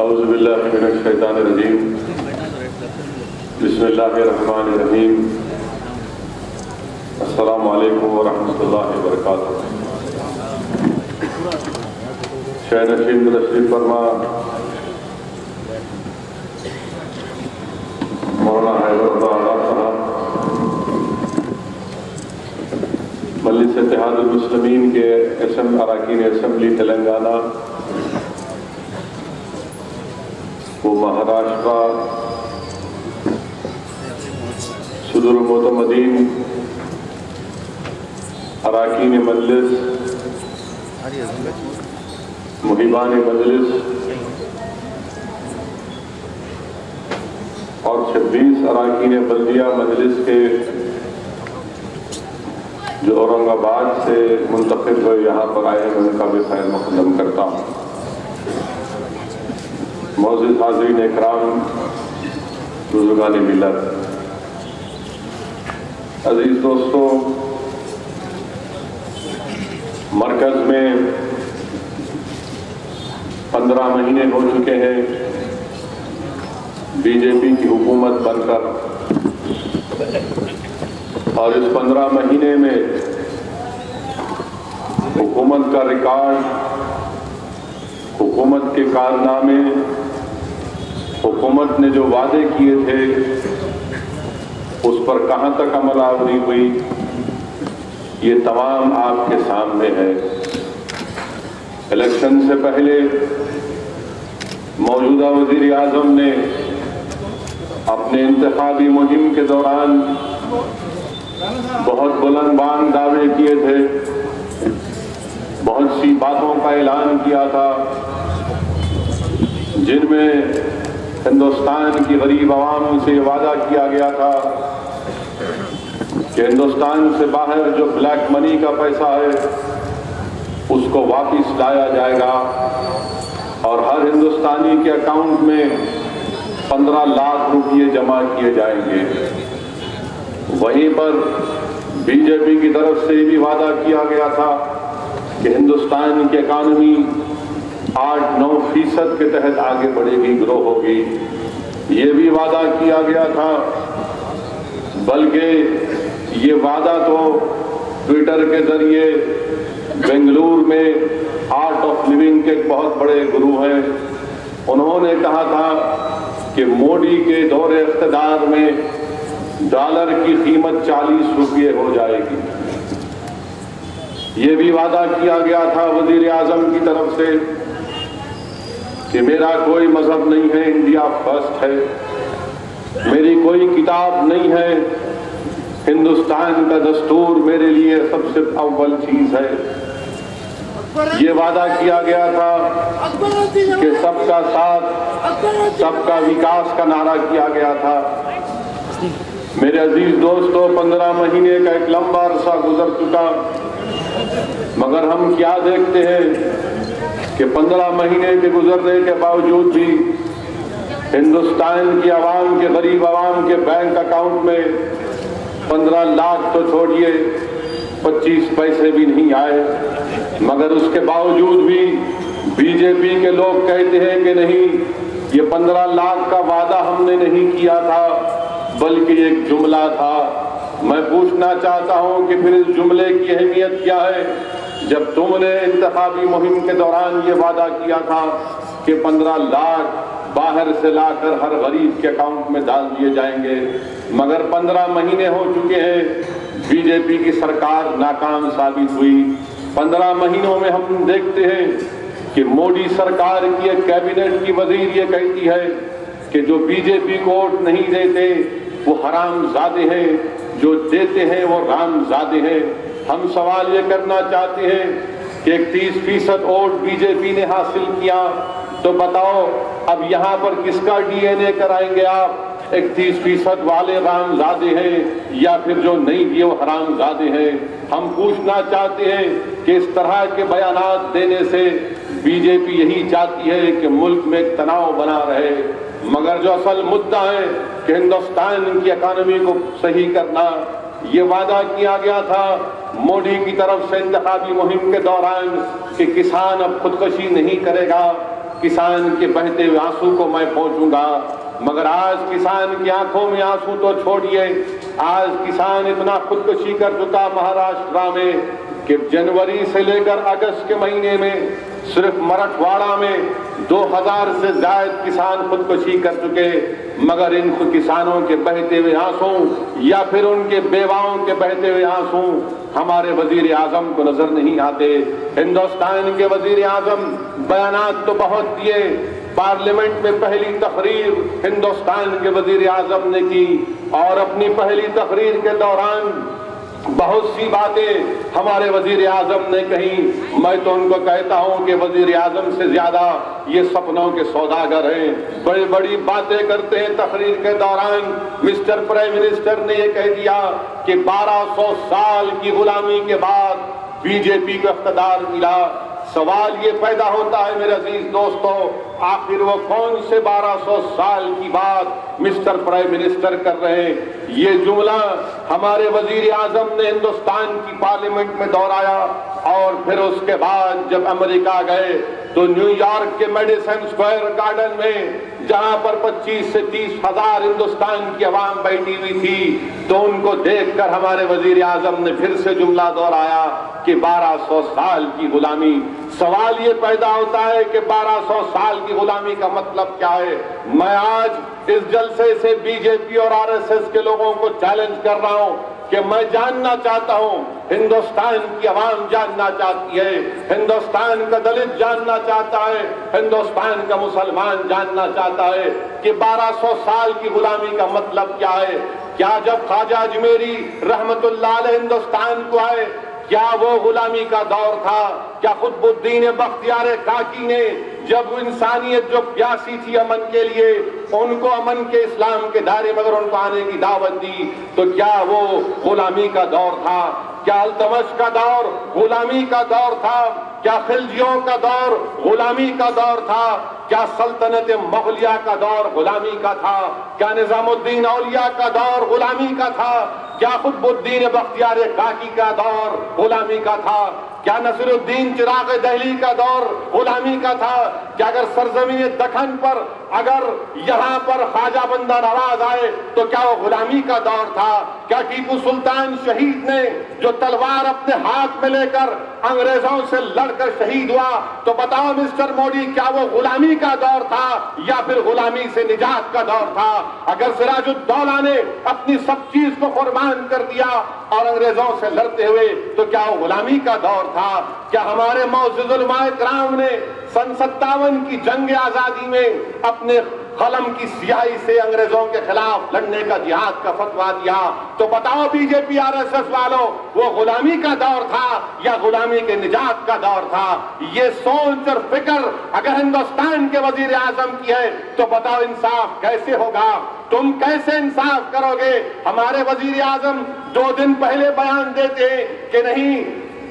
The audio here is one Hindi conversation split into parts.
औज़ुबिल्लाहि मिनश्शैतानिर्रजीम बिस्मिल्लाहिर्रहमानिर्रहीम अस्सलामु अलैकुम वरहमतुल्लाहि वबरकातुहू। शाह नशीन तशरीफ फरमा मौलाना हैदरुल्लाह साहब मजलिस इत्तेहादुल मुस्लिमीन के अरकान असेंबली तेलंगाना वो महाराष्ट्र सुदूर मोतमदीन अरकान मजलिस मुहिबान मजलिस और 26 अरकान बल्दिया मजलिस के जो औरंगाबाद से मुंतखब हुए यहाँ पर आए हैं उनका भी खैर मुक़द्दम करता हूँ। मौजूद हाज़रीन इकराम बुज़ुर्गान मिल्लत, अजीज दोस्तों, मरकज में 15 महीने हो चुके हैं बीजेपी की हुकूमत बनकर, और इस 15 महीने में हुकूमत का रिकॉर्ड, हुकूमत के कारनामे, हुकूमत ने जो वादे किए थे उस पर कहां तक अमलावरी हुई, ये तमाम आपके सामने है। इलेक्शन से पहले मौजूदा वज़ीर आज़म ने अपने इंतखाबी मुहिम के दौरान बहुत बुलंद बांग दावे किए थे, बहुत सी बातों का ऐलान किया था जिनमें हिंदुस्तान की गरीब आवाम से वादा किया गया था कि हिंदुस्तान से बाहर जो ब्लैक मनी का पैसा है उसको वापस लाया जाएगा और हर हिंदुस्तानी के अकाउंट में 15 लाख रुपये जमा किए जाएंगे। वहीं पर बीजेपी की तरफ से भी वादा किया गया था कि हिंदुस्तान की इकानमी 8-9% के तहत आगे बढ़ेगी, ग्रो होगी। ये भी वादा किया गया था, बल्कि ये वादा तो ट्विटर के जरिए बेंगलुरु में आर्ट ऑफ लिविंग के एक बहुत बड़े गुरु हैं, उन्होंने कहा था कि मोदी के दौरे इख्तिदार में डॉलर की कीमत 40 रुपये हो जाएगी। ये भी वादा किया गया था वजीर आजम की तरफ से कि मेरा कोई मजहब नहीं है, इंडिया फर्स्ट है, मेरी कोई किताब नहीं है, हिंदुस्तान का दस्तूर मेरे लिए सबसे अव्वल चीज है। ये वादा किया गया था कि सबका साथ सबका विकास का नारा किया गया था। मेरे अजीज दोस्तों, 15 महीने का एक लंबा अरसा गुजर चुका, मगर हम क्या देखते हैं कि 15 महीने के गुजरने के बावजूद भी हिंदुस्तान की आवाम के, गरीब आवाम के बैंक अकाउंट में 15 लाख तो छोड़िए 25 पैसे भी नहीं आए। मगर उसके बावजूद भी बीजेपी के लोग कहते हैं कि नहीं, ये 15 लाख का वादा हमने नहीं किया था, बल्कि एक जुमला था। मैं पूछना चाहता हूं कि फिर इस जुमले की अहमियत क्या है, जब तुमने इंतखाबी मुहिम के दौरान ये वादा किया था कि 15 लाख बाहर से लाकर हर गरीब के अकाउंट में डाल दिए जाएंगे, मगर 15 महीने हो चुके हैं, बीजेपी की सरकार नाकाम साबित हुई। 15 महीनों में हम देखते हैं कि मोदी सरकार की एक कैबिनेट की वजीर ये कहती है कि जो बीजेपी को वोट नहीं देते वो हरामजादे हैं, जो देते हैं वो रामजादे हैं। हम सवाल ये करना चाहते हैं कि 31% वोट बीजेपी ने हासिल किया, तो बताओ अब यहाँ पर किसका डीएनए कराएंगे आप? 31% वाले रामजादे हैं या फिर जो नहीं दिए वो हरामजादे हैं? हम पूछना चाहते हैं कि इस तरह के बयानात देने से बीजेपी यही चाहती है कि मुल्क में एक तनाव बना रहे, मगर जो असल मुद्दा है कि हिंदुस्तान की इकानमी को सही करना, ये वादा किया गया था मोदी की तरफ से इंतखाबी मुहिम के दौरान कि किसान अब खुदकशी नहीं करेगा, किसान के बहते हुए आंसू को मैं पहुंचूंगा। मगर आज किसान की आंखों में आंसू तो छोड़िए, आज किसान इतना खुदकुशी कर चुका महाराष्ट्र में कि जनवरी से लेकर अगस्त के महीने में सिर्फ मराठवाड़ा में 2000 से ज्यादा किसान खुदकुशी कर चुके। मगर इन किसानों के बहते हुए आंसू या फिर उनके बेवाओं के बहते हुए आंसू हमारे वजीर आजम को नजर नहीं आते। हिंदुस्तान के वजीर आजम बयानात तो बहुत दिए, पार्लियामेंट में पहली तकरीर हिंदुस्तान के वजीर आजम ने की और अपनी पहली तकरीर के दौरान बहुत सी बातें हमारे वजीर आजम ने कही। मैं तो उनको कहता हूं कि वजीर आजम से ज्यादा ये सपनों के सौदागर हैं, बड़ी बड़ी बातें करते हैं। तकरीर के दौरान मिस्टर प्राइम मिनिस्टर ने ये कह दिया कि 1200 साल की गुलामी के बाद बीजेपी को इख्तियार मिला। सवाल ये पैदा होता है मेरे अजीज दोस्तों, आखिर वो कौन से 1200 साल की बात मिस्टर प्राइम मिनिस्टर कर रहे हैं? ये जुमला हमारे वजीर आजम ने हिंदुस्तान की पार्लियामेंट में दोहराया और फिर उसके बाद जब अमेरिका गए तो न्यूयॉर्क के मेडिसन स्क्वायर गार्डन में जहां पर 25 से 30 हजार हिंदुस्तान की आवाम बैठी हुई थी, तो उनको देखकर हमारे वजीर आजम ने फिर से जुमला दोहराया कि 1200 साल की गुलामी। सवाल ये पैदा होता है कि 1200 साल की गुलामी का मतलब क्या है? मैं आज इस जलसे से बीजेपी और आरएसएस के लोगों को चैलेंज कर रहा हूं कि मैं जानना चाहता हूं, हिंदुस्तान की आवाम जानना चाहती है, हिंदुस्तान का दलित जानना चाहता है, हिंदुस्तान का मुसलमान जानना चाहता है कि 1200 साल की गुलामी का मतलब क्या है। क्या जब ख्वाजा अजमेरी रहमतुल्लाह अलैह हिंदुस्तान को आए, क्या वो गुलामी का दौर था? क्या कुतुबुद्दीन बख्तियार काकी ने जब इंसानियत जो प्यासी थी अमन के लिए, उनको अमन के इस्लाम के दायरे में अगर उनको आने की दावत दी, तो क्या वो गुलामी का दौर था? क्या अल्तमश का दौर गुलामी का दौर था? क्या खिलजियों का दौर गुलामी का दौर था? क्या सल्तनत मुगलिया का दौर गुलामी का था? क्या निजामुद्दीन औलिया का दौर गुलामी का था? क्या कुतुबुद्दीन बख्तियार काकी का दौर गुलामी का था? क्या नसीरुद्दीन चिराग दहली का दौर गुलामी का था? क्या अगर सरजमीन दखन पर अगर यहाँ पर ख्वाजा बंदा नवाज आए तो क्या वो गुलामी का दौर था? क्या टीपू सुल्तान शहीद ने जो तलवार अपने हाथ में लेकर अंग्रेजों से लड़कर शहीद हुआ, तो बताओ मिस्टर मोदी, क्या वो गुलामी का दौर था या फिर गुलामी से निजात का दौर था? अगर सिराजुद्दौला ने अपनी सब चीज को कुर्बान कर दिया और अंग्रेजों से लड़ते हुए, तो क्या वो गुलामी का दौर था? क्या हमारे मौजूद उलमाए किराम ने सन 57 की जंग आजादी में अपने कलम की स्याही से अंग्रेजों के खिलाफ लड़ने का जिहाद का फतवा दिया, तो बताओ बीजेपी आरएसएस वालों, वो गुलामी का दौर था या गुलामी के निजात का दौर था? ये सोच और फिक्र अगर हिंदुस्तान के वजीर आजम की है, तो बताओ इंसाफ कैसे होगा? तुम कैसे इंसाफ करोगे? हमारे वजीर आजम 2 दिन पहले बयान देते हैं कि नहीं,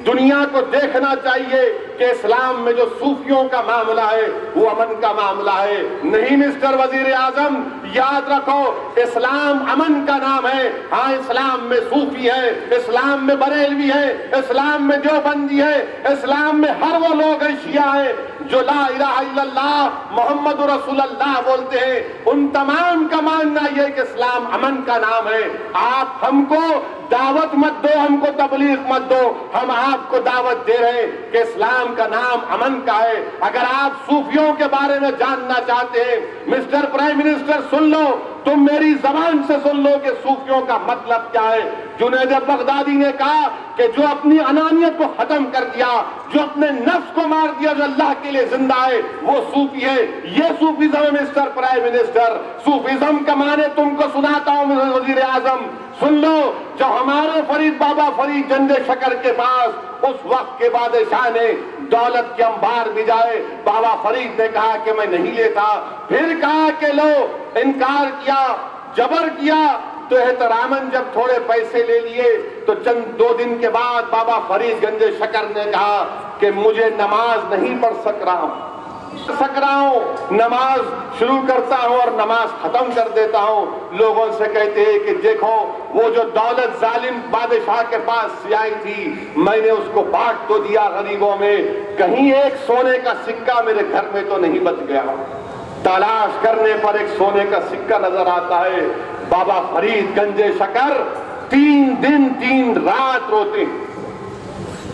दुनिया को देखना चाहिए कि इस्लाम में जो सूफियों का मामला है वो अमन का मामला है। नहीं मिस्टर वजीर आजम, याद रखो, इस्लाम अमन का नाम है। हाँ, इस्लाम में सूफी है, इस्लाम में बरेलवी है, इस्लाम में देवबंदी है, इस्लाम में हर वो लोग हैं शिया है जो ला इलाहा इल्लल्लाह मोहम्मद रसूलुल्लाह बोलते हैं। उन तमाम का मानना यह कि इस्लाम अमन का नाम है। आप हमको दावत मत दो, हमको तबलीग मत दो, हम आपको दावत दे रहे हैं कि इस्लाम का नाम अमन का है। अगर आप सूफियों के बारे में जानना चाहते हैं, मिस्टर प्राइम मिनिस्टर सुन लो, तुम मेरी जबान से सुन लो कि सूफियों का मतलब क्या है। जुनैद बगदादी ने कहा कि जो अपनी अनानियत को खत्म कर दिया, जो अपने नफ्स को मार दिया, जो अल्लाह के लिए जिंदा है, वो सूफी है। ये सूफीज्म है मिस्टर प्राइम मिनिस्टर। सूफीज्म का माने तुमको सुनाता हूं वजीर आजम, सुन लो। जब हमारे फरीद बाबा फरीद जंदे शकर के पास उस वक्त के बादशाह ने दौलत के अंबार भी जाए, बाबा फरीद ने कहा कि मैं नहीं लेता। फिर कहा कि लो, इनकार किया, जबर किया, तो एहतरामन जब थोड़े पैसे ले लिए तो चंद 2 दिन के बाद बाबा फरीद गंजे शकर ने कहा कि मुझे नमाज नहीं पढ़ सक रहा हूं, नमाज शुरू करता हूं और नमाज खत्म कर देता हूं। लोगों से कहते हैं कि देखो वो जो दौलत जालिम बादशाह के पास से आई थी, मैंने उसको बांट तो दिया गरीबों में, कहीं एक सोने का सिक्का मेरे घर में तो नहीं बच गया। तलाश करने पर एक सोने का सिक्का नजर आता है। बाबा फरीद गंजे शकर 3 दिन 3 रात रोते हैं।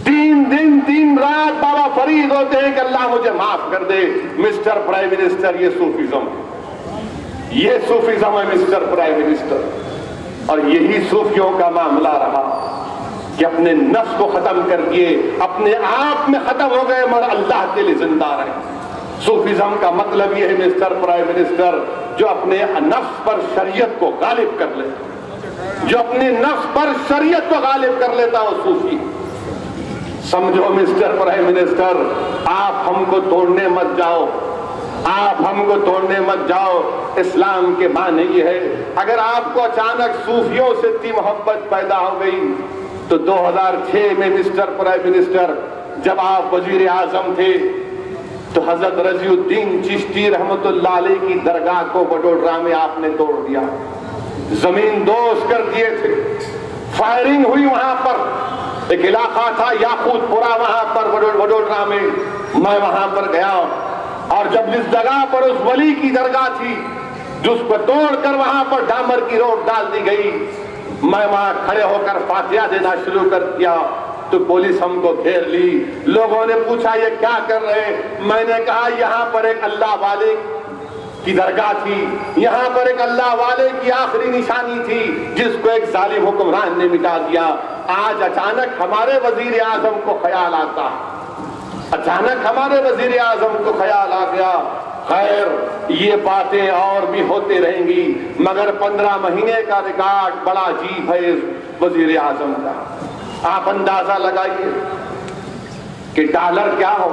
3 दिन 3 रात बाबा फरीद होते हैं कि अल्लाह मुझे माफ कर दे। मिस्टर प्राइम मिनिस्टर, ये सूफिज्म है, ये सूफिज्म है मिस्टर प्राइम मिनिस्टर। और यही सूफियों का मामला रहा कि अपने नफ्स को खत्म कर दिए, अपने आप में खत्म हो गए मगर अल्लाह के लिए जिंदा रहे। सूफिज्म का मतलब यह है मिस्टर प्राइम मिनिस्टर, जो अपने नफ्स पर शरीयत को गालिब कर लेता, जो अपने नफ्स पर शरीयत को गालिब कर लेता वो सूफी। समझो मिस्टर प्राइम मिनिस्टर, आप हमको तोड़ने मत जाओ, आप हमको तोड़ने मत जाओ। इस्लाम के माने ये है, अगर आपको अचानक सूफियों से इतनी मोहब्बत पैदा हो गई तो 2006 में मिस्टर प्राइम मिनिस्टर जब आप वजीर आजम थे तो हजरत रजीउद्दीन चिश्ती रहमतुल्लाह अलैह की दरगाह को वडोदरा में आपने तोड़ दिया, जमीन दोष कर दिए थे। फायरिंग हुई वहां पर, एक इलाका था याकूतपुरा, वहां पर वडोदरा में मैं वहां पर गया और जब जिस जगह पर उस वली की दरगाह थी जिसको तोड़कर वहां पर डामर की रोड डाल दी गई, मैं वहां खड़े होकर फातिहा देना शुरू कर दिया तो पुलिस हमको घेर ली। लोगों ने पूछा ये क्या कर रहे हैं? मैंने कहा यहाँ पर एक अल्लाह वाले की दरगाह थी, यहाँ पर एक अल्लाह वाले की आखिरी निशानी थी जिसको एक जालिम हुक्मरान ने मिटा दिया। आज अचानक हमारे वजीर आजम को ख्याल आता, अचानक हमारे वजीर आजम को ख्याल आ गया। खैर, ये बातें और भी होते रहेंगी मगर 15 महीने का रिकॉर्ड बड़ा अजीब है इस वजीर आजम का। आप अंदाजा लगाइए कि डॉलर क्या हो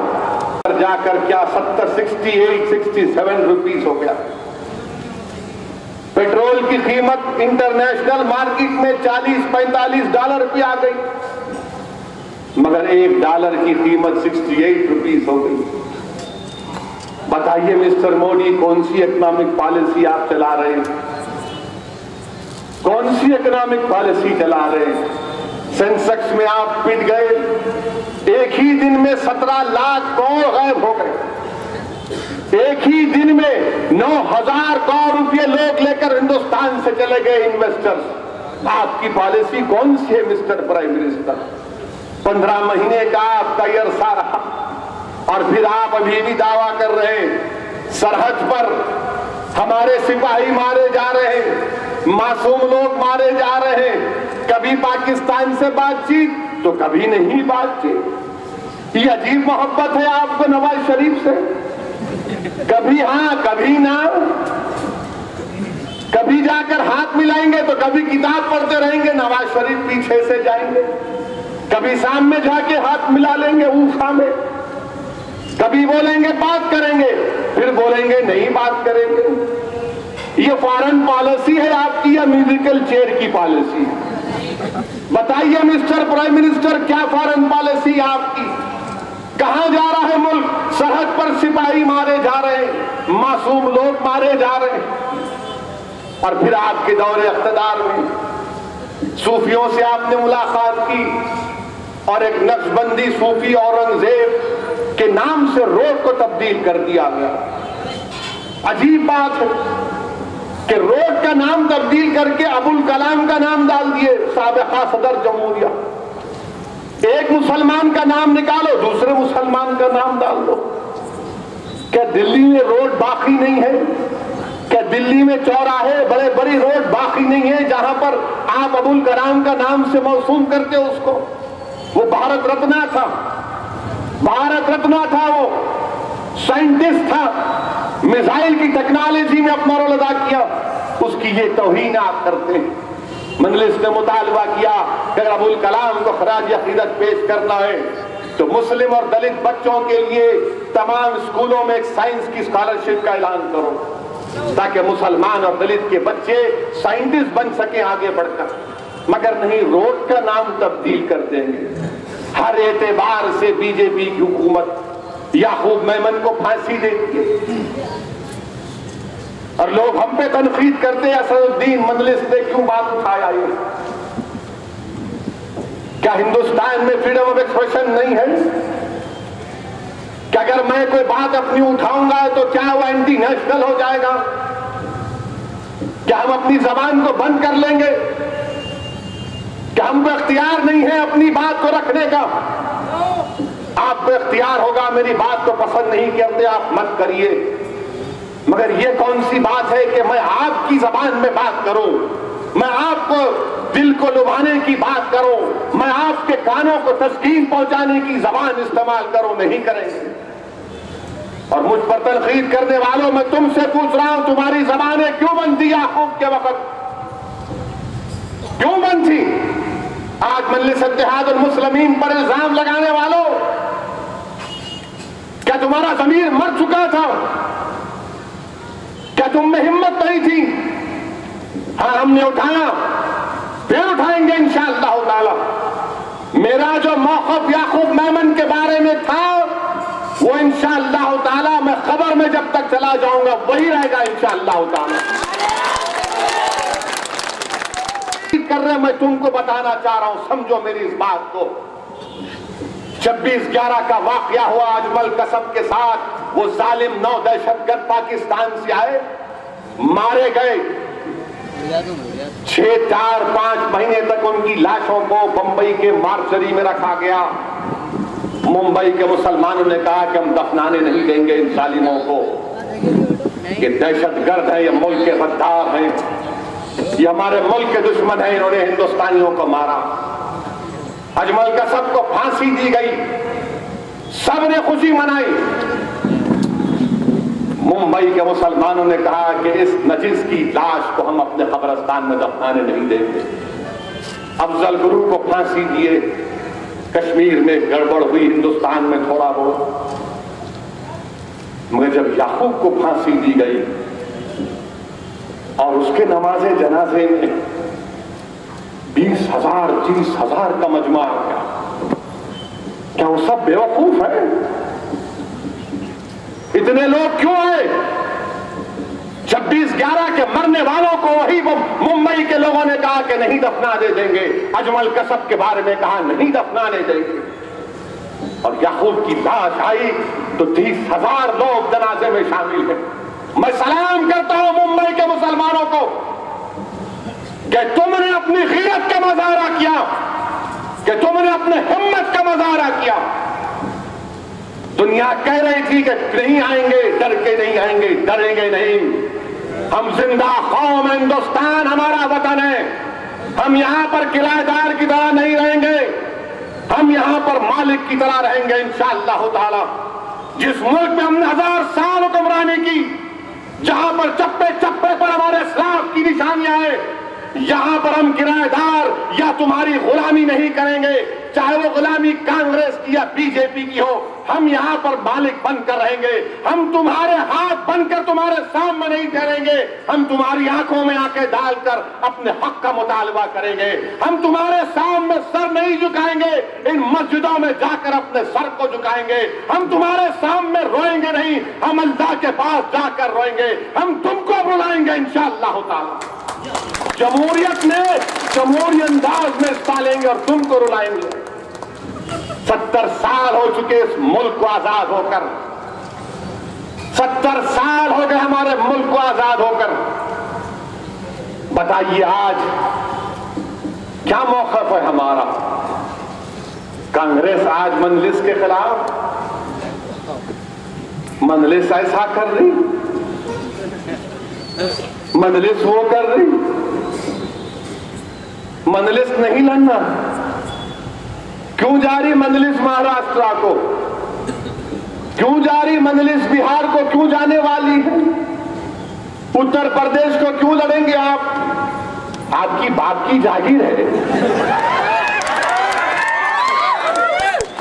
जाकर क्या 67 रुपीस हो गया। पेट्रोल की कीमत इंटरनेशनल मार्केट में $40-45 पे आ गई मगर $1 की कीमत 68 रुपीस हो गई। बताइए मिस्टर मोदी, कौन सी इकोनॉमिक पॉलिसी आप चला रहे हैं? कौन सी इकोनॉमिक पॉलिसी चला रहे हैं? सेंसेक्स में आप पिट गए, एक ही दिन में 17 लाख करोड़ गायब हो गए। एक ही दिन में 9,000 करोड़ रुपए लोग लेकर हिंदुस्तान से चले गए इन्वेस्टर्स। आपकी पॉलिसी कौन सी है मिस्टर प्राइम मिनिस्टर? 15 महीने का आपका ये अरसा रहा और फिर आप अभी भी दावा कर रहे हैं सरहद पर हमारे सिपाही मारे जा रहे हैं, मासूम लोग मारे जा रहे हैं। कभी पाकिस्तान से बातचीत तो कभी नहीं बातचीत। ये अजीब मोहब्बत है आपको नवाज शरीफ से, कभी हाँ कभी ना। कभी जाकर हाथ मिलाएंगे तो कभी किताब पढ़ते रहेंगे, नवाज शरीफ पीछे से जाएंगे। कभी सामने जाके हाथ मिला लेंगे ऊफा में, कभी बोलेंगे बात करेंगे फिर बोलेंगे नहीं बात करेंगे। ये फॉरेन पॉलिसी है आपकी या म्यूजिकल चेयर की पॉलिसी है? बताइए मिस्टर प्राइम मिनिस्टर, क्या फॉरेन पॉलिसी आपकी? कहां जा रहा है मुल्क? सरहद पर सिपाही मारे जा रहे हैं, मासूम लोग मारे जा रहे हैं। और फिर आपके दौरे इख्तिदार में सूफियों से आपने मुलाकात की और एक नक्शबंदी सूफी औरंगजेब के नाम से रोड को तब्दील कर दिया गया। अजीब बात है कि रोड का नाम तब्दील करके अबुल कलाम का नाम डाल दिए, साबिका सदर जमहूरिया। एक मुसलमान का नाम निकालो, दूसरे मुसलमान का नाम डाल दो। क्या दिल्ली में रोड बाकी नहीं है? क्या दिल्ली में चौराहे बड़े बड़ी रोड बाकी नहीं है जहां पर आप अबुल कलाम का नाम से मौसूम करते उसको? वो भारत रत्ना था, भारत रत्ना था, वो साइंटिस्ट था, मिसाइल की टेक्नोलॉजी में अपना रोल अदा किया, उसकी ये तौहीन आप करते हैं। मजलिस ने मुतालबा किया कि अगर अबुल कलाम को खराज अकीदत पेश करना है तो मुस्लिम और दलित बच्चों के लिए तमाम स्कूलों में एक साइंस की स्कॉलरशिप का ऐलान करो ताकि मुसलमान और दलित के बच्चे साइंटिस्ट बन सके आगे बढ़कर। मगर नहीं, रोड का नाम तब्दील कर देंगे। हर एतबार से बीजेपी की हुकूमत याकूब मेमन को फांसी देती है। और लोग हम पे तनकीद करते हैं असदुद्दीन मजलिस ने क्यों बात उठाया ये? क्या हिंदुस्तान में फ्रीडम ऑफ एक्सप्रेशन नहीं है? क्या अगर मैं कोई बात अपनी उठाऊंगा तो क्या वो एंटी नेशनल हो जाएगा? क्या हम अपनी जबान को बंद कर लेंगे? क्या हमको इख्तियार नहीं है अपनी बात को रखने का? आपको इख्तियार होगा, मेरी बात को पसंद नहीं करते आप मत करिए, मगर ये कौन सी बात है कि मैं आपकी जबान में बात करूं, मैं आपको दिल को लुभाने की बात करूं, मैं आपके कानों को तस्कीन पहुंचाने की जबान इस्तेमाल करूं? नहीं करेंगे। और मुझ पर तनकीद करने वालों, मैं तुमसे पूछ रहा हूं, तुम्हारी जबानें क्यों बंद थी याकूब के वक्त? क्यों बंद थी? आज मजलिस इत्तेहादुल मुस्लिमीन पर इल्जाम लगाने वालों, क्या तुम्हारा ज़मीर मर चुका था? क्या तुम में हिम्मत नहीं थी? हाँ, हमने उठाया, फिर उठाएंगे इंशाअल्लाह ताला। मेरा जो मौक़िफ़ याकूब मेमन के बारे में था, वो इंशाअल्लाह ताला मैं खबर में जब तक चला जाऊंगा वही रहेगा इंशाअल्लाह ताला। कर रहे, मैं तुमको बताना चाह रहा हूं, समझो मेरी इस बात को। 26/11 का वाकया हुआ अजमल कसब के साथ। वो जालिम 9 दहशतगर्द पाकिस्तान से आए, मारे गए। 6, 4, 5 महीने तक उनकी लाशों को बंबई के मार्चरी में रखा गया। मुंबई के मुसलमानों ने कहा कि हम दफनाने नहीं देंगे इन जालिमों को, ये दहशतगर्द है, ये मुल्क के गद्दार हैं, ये हमारे मुल्क के दुश्मन हैं, इन्होंने हिंदुस्तानियों को मारा। अजमल कसब को फांसी दी गई, सबने खुशी मनाई। मुंबई के मुसलमानों ने कहा कि इस नजिस की लाश को हम अपने कब्रिस्तान में दफनाने नहीं देंगे। अफजल गुरु को फांसी दिए। कश्मीर में गड़बड़ हुई, हिंदुस्तान में थोड़ा बहुत, मगर जब याकूब को फांसी दी गई और उसके नमाजे जनाजे में 20,000 30,000 का मजमा आ गया, क्या वो सब बेवकूफ है? इतने लोग क्यों आए? 26/11 के मरने वालों को वही मुंबई के लोगों ने कहा कि नहीं दफनाने देंगे, अजमल कसब के बारे में कहा नहीं दफनाने देंगे। और याकूब की लाश आई तो 30,000 लोग जनाजे में शामिल हैं। मैं सलाम करता हूं मुंबई के मुसलमानों को कि तुमने अपनी गीरत का मुजाहरा किया, कि तुमने अपने हिम्मत का मुजाहरा किया। दुनिया कह रही थी कि नहीं आएंगे, डर के नहीं आएंगे, डरेंगे नहीं, हम जिंदा कौम, हिंदुस्तान हमारा वतन है, हम यहां पर किराएदार की तरह नहीं रहेंगे, हम यहां पर मालिक की तरह रहेंगे इंशाअल्लाह ताला। जिस मुल्क में हमने 1000 साल हुक्मरानी की, जहां पर चप्पे चप्पे पर हमारे इस्लाम की निशानियां हैं, यहां पर हम किराएदार या तुम्हारी गुलामी नहीं करेंगे, चाहे वो गुलामी कांग्रेस की या बीजेपी की हो, हम यहां पर मालिक बनकर रहेंगे। हम तुम्हारे हाथ बनकर तुम्हारे सामने नहीं ठहरेंगे, हम तुम्हारी आंखों में आंखें डालकर अपने हक का मुतालबा करेंगे। हम तुम्हारे सामने सर नहीं झुकाएंगे, इन मस्जिदों में जाकर अपने सर को झुकाएंगे। हम तुम्हारे सामने रोएंगे नहीं, हम अल्लाह के पास जाकर रोएंगे। हम तुमको बुलाएंगे इंशाअल्लाह ताला। जमहूरियत में जमहूरी अंदाज में पालेंगे और तुमको रुलाएंगे। 70 साल हो चुके इस मुल्क को आजाद होकर, 70 साल हो गए हमारे मुल्क को आजाद होकर। बताइए आज क्या मौक़िफ़ है हमारा? कांग्रेस आज मजलिस के खिलाफ, मजलिस ऐसा कर रही, मजलिस वो कर रही, मजलिस नहीं लड़ना। क्यों जारी मजलिस महाराष्ट्र को, क्यों जारी मजलिस बिहार को, क्यों जाने वाली है? उत्तर प्रदेश को क्यों लड़ेंगे आप? आपकी बाप की जागीर है,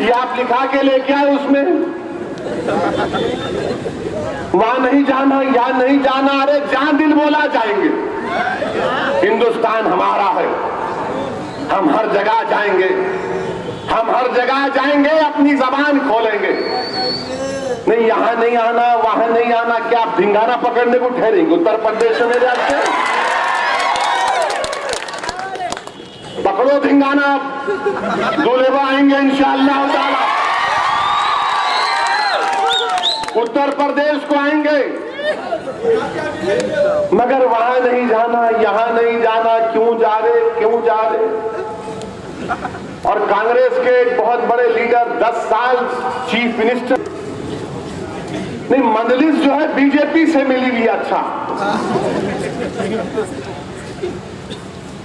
ये आप लिखा के लेके आए, उसमें वहां नहीं जाना, यहां नहीं जाना। अरे जहां दिल बोला जाएंगे, हिंदुस्तान हमारा है, हम हर जगह जाएंगे, हम हर जगह जाएंगे, अपनी जबान खोलेंगे। नहीं यहां नहीं आना, वहां नहीं आना, क्या आप धिंगाना पकड़ने को ठहरेंगे उत्तर प्रदेश में जाके? पकड़ो धिंगाना, दूल्हे आएंगे इंशाअल्लाह ताला, उत्तर प्रदेश को आएंगे, मगर वहां नहीं जाना, यहां नहीं जाना, क्यों जा रहे? और कांग्रेस के एक बहुत बड़े लीडर 10 साल चीफ मिनिस्टर, नहीं मंदलिस जो है बीजेपी से मिली हुई, अच्छा,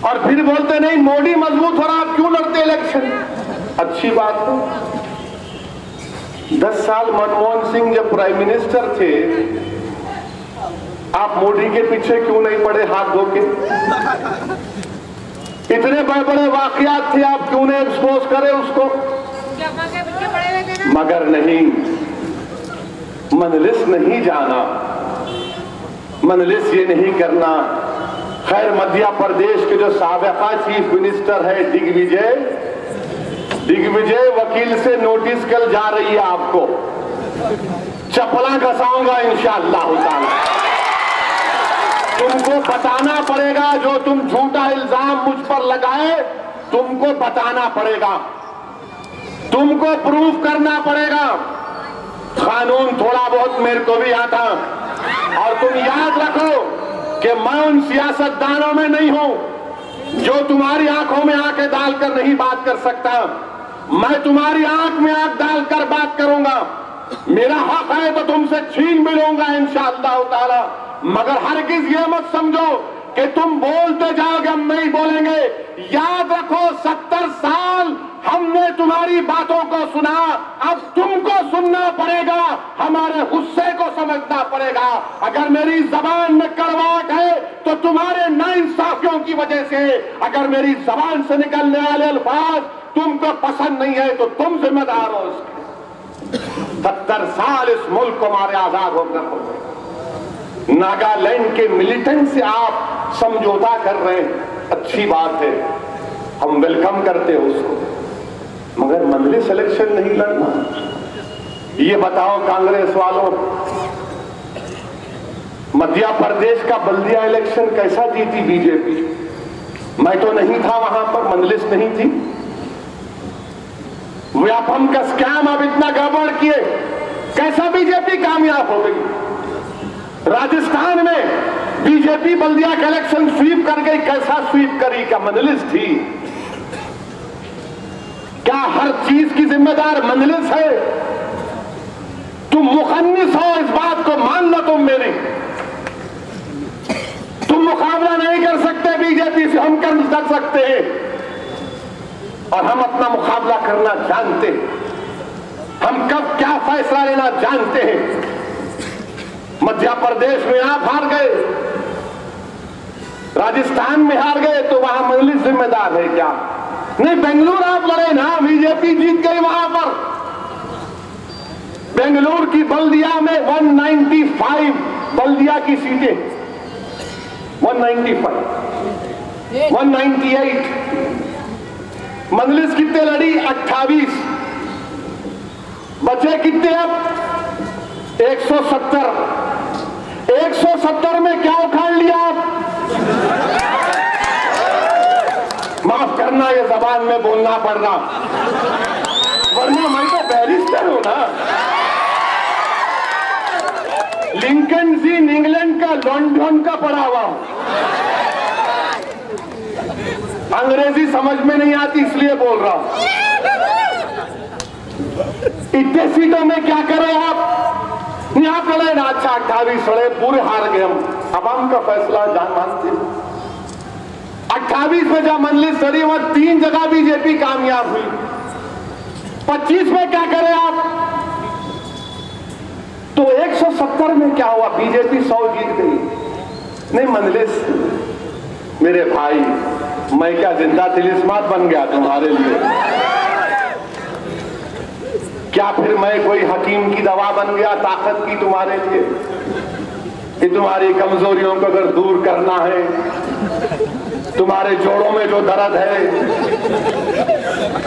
और फिर बोलते नहीं मोदी मजबूत हो रहा, आप क्यों लड़ते इलेक्शन? अच्छी बात है। 10 साल मनमोहन सिंह जब प्राइम मिनिस्टर थे, आप मोदी के पीछे क्यों नहीं पड़े हाथ धो के? इतने बड़े बड़े वाकयात थे, आप क्यों नहीं एक्सपोज करे उसको? मगर नहीं, मंदलिस नहीं जाना, मंदलिस ये नहीं करना। खैर मध्य प्रदेश के जो साबिका चीफ मिनिस्टर है दिग्विजय वकील से नोटिस कल जा रही है, आपको चपला घसाऊंगा इंशाअल्लाह ताला। तुमको बताना पड़ेगा, जो तुम झूठा इल्जाम मुझ पर लगाए, तुमको बताना पड़ेगा, तुमको प्रूफ करना पड़ेगा। कानून थोड़ा बहुत मेरे को भी आता, और तुम याद रखो कि मैं उन सियासतदानों में नहीं हूं जो तुम्हारी आंखों में आंखें डालकर नहीं बात कर सकता। मैं तुम्हारी आंख में आंख डालकर बात करूंगा, मेरा हक है तो तुमसे छीन भी लूंगा इंशाअल्लाह ताला। मगर हरगिज ये मत समझो कि तुम बोलते जाओगे, हम नहीं बोलेंगे। याद रखो 70 साल हमने तुम्हारी बातों को सुना, अब तुमको सुनना पड़ेगा, हमारे गुस्से को समझना पड़ेगा। अगर मेरी जबान में कड़वाहट है तो तुम्हारे नाइंसाफियों की वजह से, अगर मेरी जबान से निकलने वाले अल्फाज तुमको पसंद नहीं है तो तुम जिम्मेदार हो उसके। 70 साल इस मुल्क को हमारे आजाद होकर हो गए। नागालैंड के मिलिटेंट से आप समझौता कर रहे हैं, अच्छी बात है, हम वेलकम करते हैं उसको, मगर मंडली सिलेक्शन नहीं लड़ना। ये बताओ कांग्रेस वालों, मध्य प्रदेश का बल्दिया इलेक्शन कैसा जीती बीजेपी? मैं तो नहीं था वहां पर, मंडलिस नहीं थी। व्यापम का स्कैम अब इतना गड़बड़ किए, कैसा बीजेपी कामयाब हो गई? राजस्थान में बीजेपी बल्दिया का इलेक्शन स्वीप कर गई, कैसा स्वीप करी? क्या मंडलिस थी? क्या हर चीज की जिम्मेदार मंडलिस है? तुम मुखन्निस हो, इस बात को मान लो तुम मेरी। तुम मुकाबला नहीं कर सकते बीजेपी से, हम कर सकते हैं, और हम अपना मुकाबला करना जानते हैं, हम कब क्या फैसला लेना जानते हैं। मध्य प्रदेश में आप हार गए, राजस्थान में हार गए, तो वहां मंडलिस जिम्मेदार है क्या? नहीं, बेंगलुरु आप लड़े ना, बीजेपी जीत गई वहां पर। बेंगलुरु की बल्दिया में 195 बल्दिया की सीटें, 195, 198। मंडलिस कितने लड़ी? 28। बचे कितने अब? 170। 170 में क्या उखाड़ लिया आप? माफ करना, ये जबान में बोलना पड़ रहा, वरना मैं तो बैरिस्टर हूं ना। लिंकन सीन इंग्लैंड का लॉन्डन का पढ़ा हुआ हूं, अंग्रेजी समझ में नहीं आती इसलिए बोल रहा हूं। इतने सीटों में क्या करें आप? आप लड़े ना, अच्छा 28 लड़े, पूरे हार गए हम, अवाम का फैसला जान मानते। 28 में जब मंडलिस लड़ी, वहां 3 जगह बीजेपी कामयाब हुई। 25 में क्या करें आप? तो 170 में क्या हुआ? बीजेपी 100 जीत गई। नहीं मंडलिस मेरे भाई, मैं क्या जिंदा तिलिस्मात बन गया तुम्हारे लिए? क्या फिर मैं कोई हकीम की दवा बन गया ताकत की तुम्हारे लिए कि तुम्हारी कमजोरियों को अगर दूर करना है तुम्हारे जोड़ों में जो दर्द है,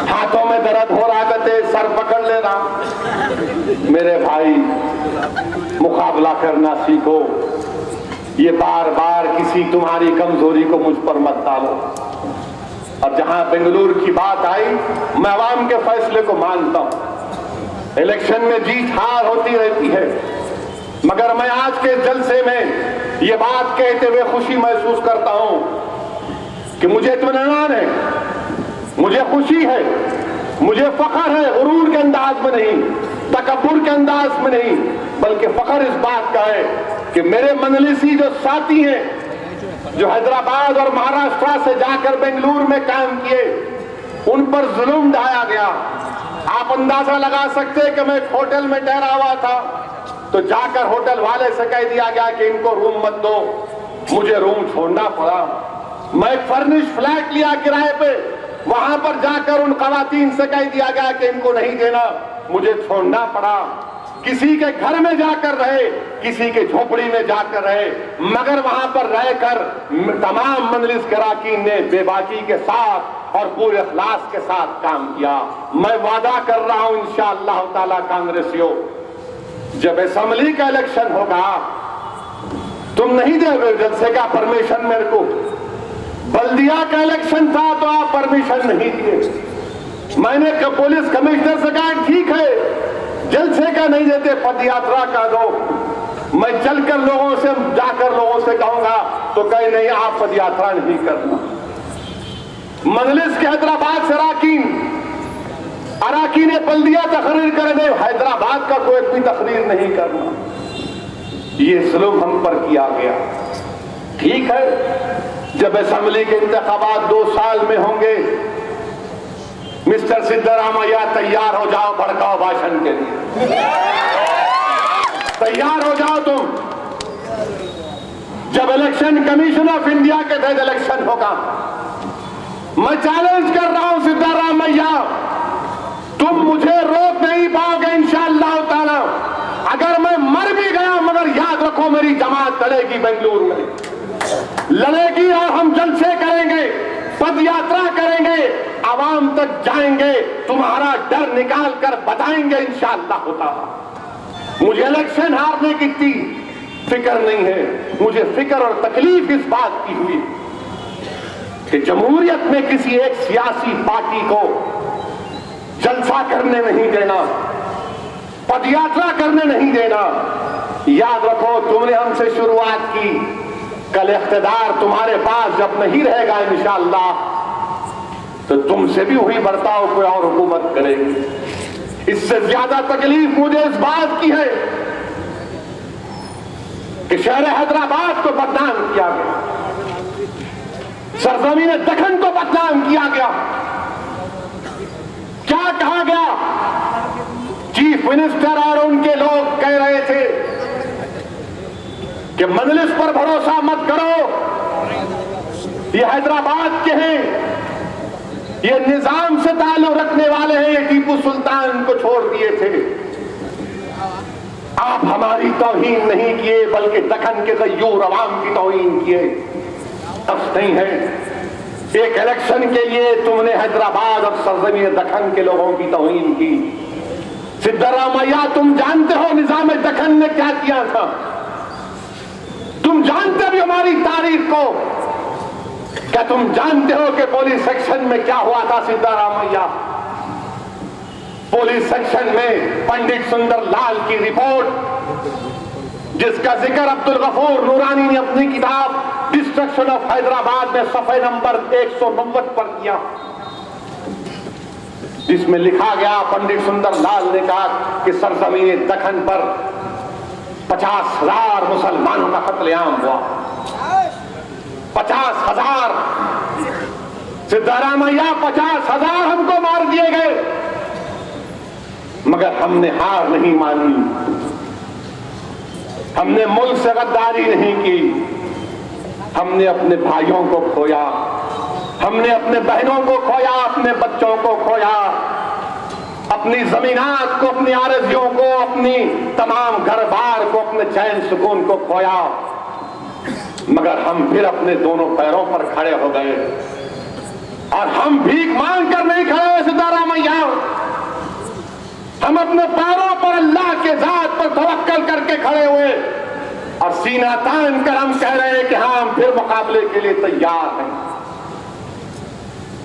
हाथों में दर्द हो रहा करते, सर पकड़ लेना। मेरे भाई, मुकाबला करना सीखो। ये बार बार किसी तुम्हारी कमजोरी को मुझ पर मत डालो। और जहां बेंगलुरु की बात आई, मैं आवाम के फैसले को मानता हूं। इलेक्शन में जीत हार होती रहती है, मगर मैं आज के जलसे में ये बात कहते हुए खुशी महसूस करता हूं कि मुझे इत्मीनान है, मुझे खुशी है, मुझे फख्र है। गुरूर के अंदाज में नहीं, तकब्बुर के अंदाज में नहीं, बल्कि फख्र इस बात का है कि मेरे मजलिसी जो साथी हैं, जो हैदराबाद और महाराष्ट्र से जाकर बेंगलुरु में काम किए, उन पर जुल्म ढाया गया। आप अंदाजा लगा सकते हैं कि मैं एक होटल में ठहरा हुआ था, तो जाकर होटल वाले से कह दिया गया कि इनको रूम मत दो, मुझे रूम छोड़ना पड़ा। मैं एक फर्निश फ्लैट लिया किराए पे, वहां पर जाकर उन खवातीन से कह दिया गया कि इनको नहीं देना, मुझे छोड़ना पड़ा। किसी के घर में जाकर रहे, किसी के झोपड़ी में जाकर रहे, मगर वहां पर रहकर तमाम मजलिस के अरकान ने बेबाकी के साथ और पूरे इखलास के साथ काम किया। मैं वादा कर रहा हूं इंशाअल्लाह ताला कांग्रेसियों, जब असेंबली का इलेक्शन होगा, तुम नहीं दोगे जलसे का परमिशन मेरे को। बल्दिया का इलेक्शन था तो आप परमिशन नहीं दिए। मैंने पुलिस कमिश्नर से कहा ठीक है, जलसे का नहीं देते, पदयात्रा का दो। मैं चलकर लोगों से जाकर लोगों से कहूंगा तो कहीं नहीं, आप पदयात्रा नहीं करना। मजलिस के हैदराबाद से अराकीन बल्दिया तकरीर करने, हैदराबाद का कोई भी तकरीर नहीं करना। ये जुल्म हम पर किया गया। ठीक है, जब असेंबली के इंतखाबात 2 साल में होंगे, मिस्टर सिद्धरामैया तैयार हो जाओ भड़काओ भाषण के लिए। तैयार हो जाओ तुम। जब इलेक्शन कमीशन ऑफ इंडिया के तहत इलेक्शन होगा, मैं चैलेंज कर रहा हूं सिद्धरामैया, तुम मुझे रोक नहीं पाओगे इंशाअल्लाह ताला। अगर मैं मर भी गया, मगर याद रखो मेरी जमात लड़ेगी, बेंगलुरु में लड़ेगी और हम जलसे करेंगे, पदयात्रा करेंगे, आवाम तक जाएंगे, तुम्हारा डर निकाल कर बताएंगे इंशाअल्लाह ताला। मुझे इलेक्शन हारने की इतनी फिक्र नहीं है, मुझे फिक्र और तकलीफ इस बात की हुई कि जमहूरियत में किसी एक सियासी पार्टी को जलसा करने नहीं देना, पदयात्रा करने नहीं देना। याद रखो, तुमने हमसे शुरुआत की, कल इख्तिदार तुम्हारे पास जब नहीं रहेगा इंशाअल्लाह, तो तुमसे भी वही बर्ताव कोई और हुकूमत करेगी। इससे ज्यादा तकलीफ मुझे इस बात की है कि शहर हैदराबाद को बदनाम किया गया, सरजमीन दखन को बदनाम किया गया। क्या कहा गया? चीफ मिनिस्टर और उनके लोग कह रहे थे कि मजलिस पर भरोसा मत करो, ये हैदराबाद के हैं, ये निजाम से ताल्लुक रखने वाले हैं, ये टीपू सुल्तान को छोड़ दिए थे। आप हमारी तौहीन नहीं किए, बल्कि दखन के गयूर अवाम की तौहीन किए। अब नहीं है, एक इलेक्शन के लिए तुमने हैदराबाद और सरजमीन दखन के लोगों की तौहीन की। सिद्धरामैया, तुम जानते हो निजाम दखन ने क्या किया था, तुम जानते भी हमारी तारीख को। क्या तुम जानते हो कि पुलिस सेक्शन में क्या हुआ था सिद्धरामैया? पुलिस सेक्शन में पंडित सुंदरलाल की रिपोर्ट, जिसका जिक्र अब्दुल गफूर नूरानी ने अपनी किताब डिस्ट्रक्शन ऑफ हैदराबाद में सफे नंबर 190 पर किया, जिसमें लिखा गया, पंडित सुंदरलाल ने कहा कि सरजमीन दखन पर 50,000 मुसलमानों का कत्लेआम हुआ। 50,000 सिद्धरामैया, 50,000 हमको मार दिए गए, मगर हमने हार नहीं मानी, हमने मुल्क से गद्दारी नहीं की, हमने अपने भाइयों को खोया, हमने अपने बहनों को खोया, अपने बच्चों को खोया, अपनी जमीनात को, अपनी आरजियों को, अपनी तमाम घर बार को, अपने चैन सुकून को खोया। मगर हम फिर अपने दोनों पैरों पर खड़े हो गए और हम भीख मांग कर नहीं खड़े हुए सिद्धारामैया, हम अपने पैरों पर अल्लाह के जात पर तवक्कल करके खड़े हुए और सीना तान कर हम कह रहे हैं कि हाँ, हम फिर मुकाबले के लिए तैयार हैं।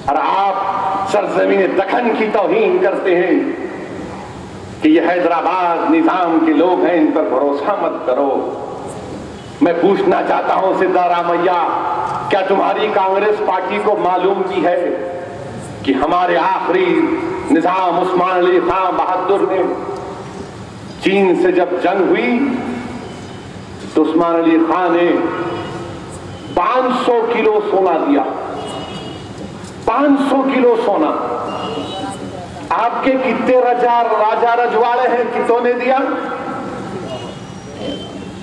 और आप सरजमीन दखन की तौहीन करते हैं कि ये हैदराबाद निजाम के लोग हैं, इन पर भरोसा मत करो। मैं पूछना चाहता हूं सिद्धारामैया, क्या तुम्हारी कांग्रेस पार्टी को मालूम भी है कि हमारे आखिरी निजाम उस्मान अली खान बहादुर ने चीन से जब जंग हुई तो उस्मान अली खान ने 500 किलो सोना दिया, 500 किलो सोना। आपके कितने राजा रजवाड़े हैं, कितों ने दिया?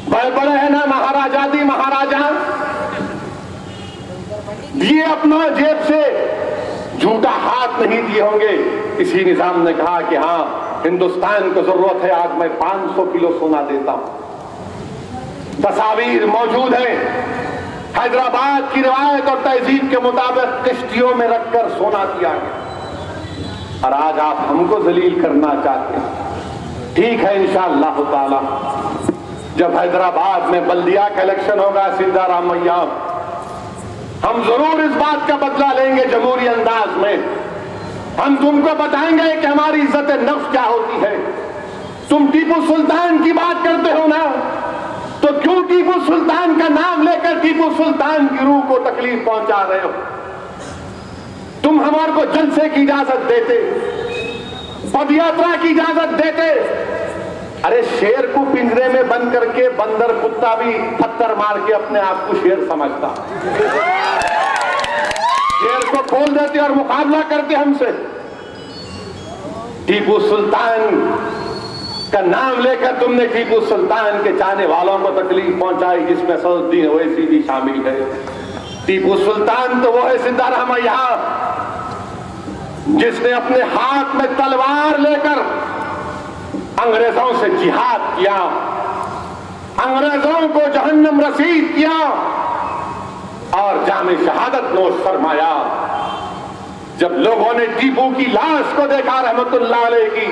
बड़े बड़े हैं ना महाराजादी महाराजा, ये अपना जेब से झूठा हाथ नहीं दिए होंगे। इसी निजाम ने कहा कि हाँ, हिंदुस्तान को जरूरत है, आज मैं 500 किलो सोना देता हूं। तस्वीर मौजूद है, हैदराबाद की रिवायत और तहजीब के मुताबिक किश्तियों में रखकर सोना दिया गया और आज आप हमको जलील करना चाहते हैं। ठीक है, इंशाअल्लाह ताला जब हैदराबाद में बल्दिया का इलेक्शन होगा सिद्धारामैया, हम जरूर इस बात का बदला लेंगे जमहूरी अंदाज में। हम तुमको बताएंगे कि हमारी इज्जत नफ्स क्या होती है। तुम टीपू सुल्तान की बात करते हो ना, तो क्यों टीपू सुल्तान का नाम लेकर टीपू सुल्तान की रूह को तकलीफ पहुंचा रहे हो? तुम हमारे को जलसे की इजाजत देते, पदयात्रा की इजाजत देते। अरे शेर को पिंजरे में बंद करके बंदर कुत्ता भी पत्थर मार के अपने आप को शेर समझता, शेर को खोल देते और मुकाबला करते हमसे। टीपू सुल्तान का नाम लेकर तुमने टीपू सुल्तान के चाहने वालों को तकलीफ पहुंचाई, जिसमें सदुद्दीन ओवैसी भी शामिल है। टीपू सुल्तान तो वो है सिद्धारामैया जिसने अपने हाथ में तलवार लेकर अंग्रेजों से जिहाद किया, अंग्रेजों को जहन्नम रसीद किया और जामे शहादत नोश फरमाया। जब लोगों ने टीपू की लाश को देखा रहमतुल्लाह अलैह की,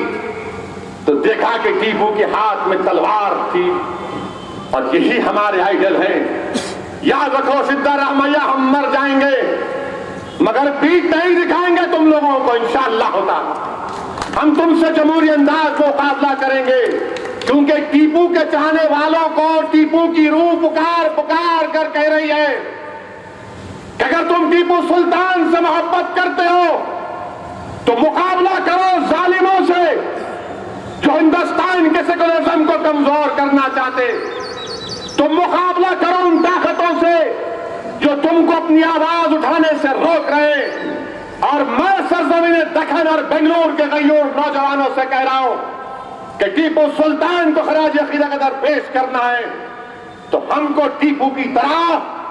तो देखा कि टीपू के हाथ में तलवार थी और यही हमारे आइडल हैं। याद रखो सिद्धारामैया, हम मर जाएंगे मगर पीठ नहीं दिखाएंगे तुम लोगों को इंशाअल्लाह होता। हम तुमसे जमहूरी अंदाज में मुकाबला करेंगे, क्योंकि टीपू के चाहने वालों को टीपू की रूह पुकार पुकार कर कह रही है कि अगर तुम टीपू सुल्तान से मोहब्बत करते हो तो मुकाबला करो जालिमों से जो हिंदुस्तान के सेकुलरिज्म को कमजोर करना चाहते। तुम मुकाबला करो उन ताकतों से जो तुमको अपनी आवाज उठाने से रोक रहे। और मैं सरजमीन दखन और बेंगलुरु के गयूर नौजवानों से कह रहा हूं कि टीपू सुल्तान को खराज अकीदत अगर पेश करना है तो हमको टीपू की तरह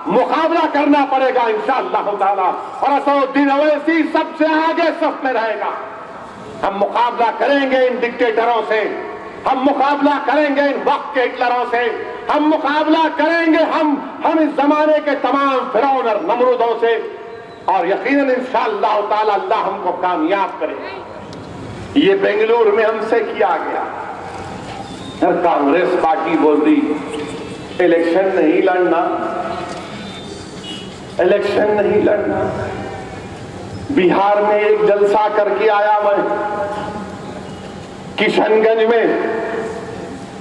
मुकाबला करना पड़ेगा इंशाअल्लाह ताला। और सदुद्दीन ओवैसी सबसे आगे सफ में रहेगा। हम मुकाबला करेंगे इन डिक्टेटरों से, हम मुकाबला करेंगे इन वक्त के हिटलरों से, हम मुकाबला करेंगे हम इस जमाने के तमाम फिरौन और नमरूदों से, और यकीनन इंशाअल्लाह ताला अल्लाह हमको कामयाब करेगा। ये बेंगलुरु में हमसे किया गया। कांग्रेस पार्टी बोल दी इलेक्शन नहीं लड़ना, इलेक्शन नहीं लड़ना। बिहार में एक जलसा करके आया मैं किशनगंज में,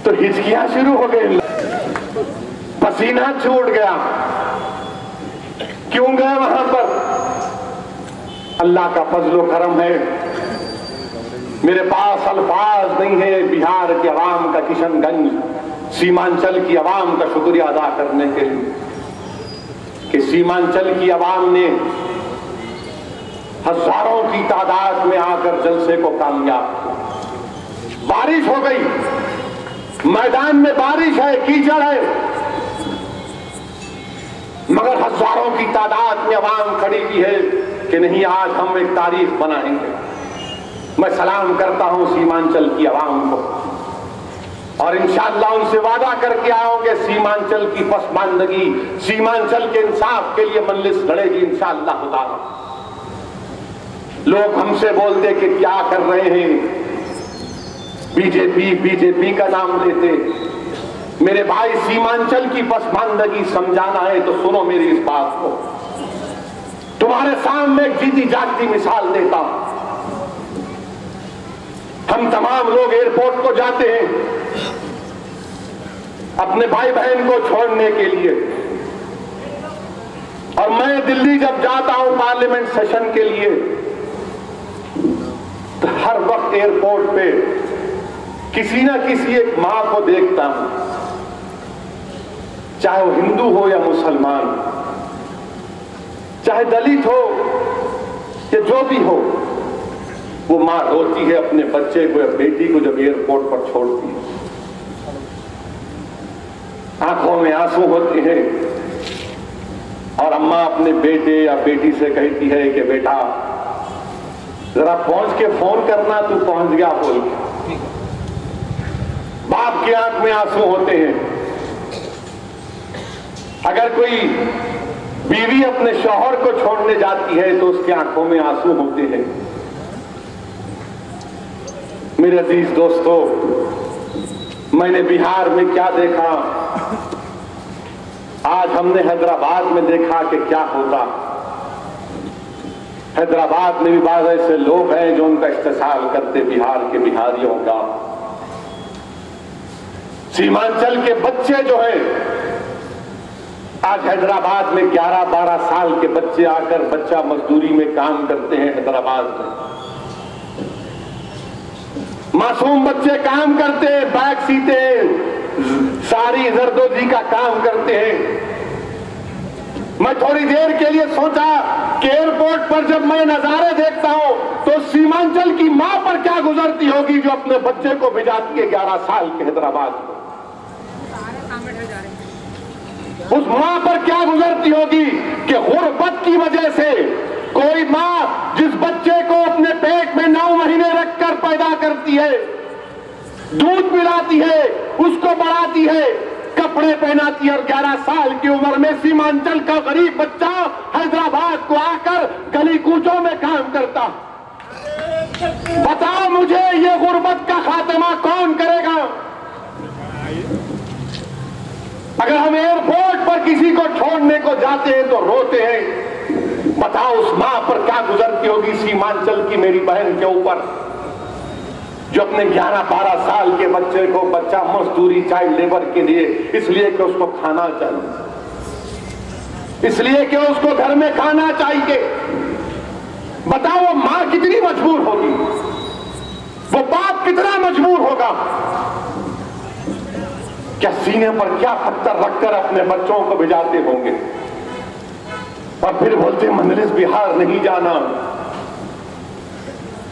तो हिचकियां शुरू हो गई, पसीना छूट गया। क्यों गए वहां पर? अल्लाह का फजलो करम है, मेरे पास अल्फाज नहीं है बिहार के अवाम का, किशनगंज सीमांचल की अवाम का शुक्रिया अदा करने के लिए कि सीमांचल की अवाम ने हजारों की तादाद में आकर जलसे को कामयाब किया। बारिश हो गई, मैदान में बारिश है, कीचड़ है, मगर हजारों की तादाद में अवाम खड़ी की है कि नहीं, आज हम एक तारीख बनाएंगे। मैं सलाम करता हूं सीमांचल की अवाम को और इंशाअल्लाह उनसे वादा करके आओ कि सीमांचल की पसमानदगी, सीमांचल के इंसाफ के लिए मजलिस लड़ेगी इंशाअल्लाह ताला। लोग हमसे बोलते कि क्या कर रहे हैं, बीजेपी का नाम लेते। मेरे भाई, सीमांचल की पसमानदगी समझाना है तो सुनो मेरी इस बात को। तुम्हारे सामने एक जीती जागती मिसाल देता हूं। हम तमाम लोग एयरपोर्ट को जाते हैं अपने भाई बहन को छोड़ने के लिए, और मैं दिल्ली जब जाता हूं पार्लियामेंट सेशन के लिए तो हर वक्त एयरपोर्ट पे किसी ना किसी एक मां को देखता हूं, चाहे वो हिंदू हो या मुसलमान, चाहे दलित हो या जो भी हो, वो मां रोती है अपने बच्चे को या बेटी को जब एयरपोर्ट पर छोड़ती है। आंखों में आंसू होते हैं और अम्मा अपने बेटे या बेटी से कहती है कि बेटा जरा पहुंच के फोन करना, तू पहुंच गया बोल के। बाप की आंख में आंसू होते हैं। अगर कोई बीवी अपने शौहर को छोड़ने जाती है तो उसकी आंखों में आंसू होते हैं। मेरे अजीज दोस्तों, मैंने बिहार में क्या देखा, आज हमने हैदराबाद में देखा कि क्या होता। हैदराबाद में भी बात ऐसे लोग हैं जो उनका इस्तेसाल करते बिहार के बिहारियों का। सीमांचल के बच्चे जो हैं, आज हैदराबाद में 11-12 साल के बच्चे आकर बच्चा मजदूरी में काम करते हैं। हैदराबाद में मासूम बच्चे काम करते हैं, बैग सीते हैं, सारी जरदोजी का काम करते हैं। मैं थोड़ी देर के लिए सोचा कि एयरपोर्ट पर जब मैं नजारे देखता हूं तो सीमांचल की मां पर क्या गुजरती होगी जो अपने बच्चे को भिजाती है 11 साल के हैदराबाद में। उस मां पर क्या गुजरती होगी कि गुर्बत की वजह से कोई मां जिस बच्चे को अपने पेट में 9 महीने रखकर पैदा करती है, दूध पिलाती है, उसको बढ़ाती है, कपड़े पहनाती है, और 11 साल की उम्र में सीमांचल का गरीब बच्चा हैदराबाद को आकर गली कूचों में काम करता। बताओ मुझे, ये गुर्बत का खात्मा कौन करेगा? अगर हम एयरपोर्ट पर किसी को छोड़ने को जाते हैं तो रोते हैं। बताओ उस मां पर क्या गुजरती होगी सीमांचल की मेरी बहन के ऊपर, जो अपने 11-12 साल के बच्चे को, बच्चा मजदूरी चाइल्ड लेबर के लिए, इसलिए कि उसको खाना चाहिए, इसलिए कि उसको घर में खाना चाहिए। बताओ वो मां कितनी मजबूर होगी, वो बाप कितना मजबूर होगा। क्या सीने पर क्या पत्थर रखकर अपने बच्चों को भिजाते होंगे और फिर बोलते मजलिस बिहार नहीं जाना।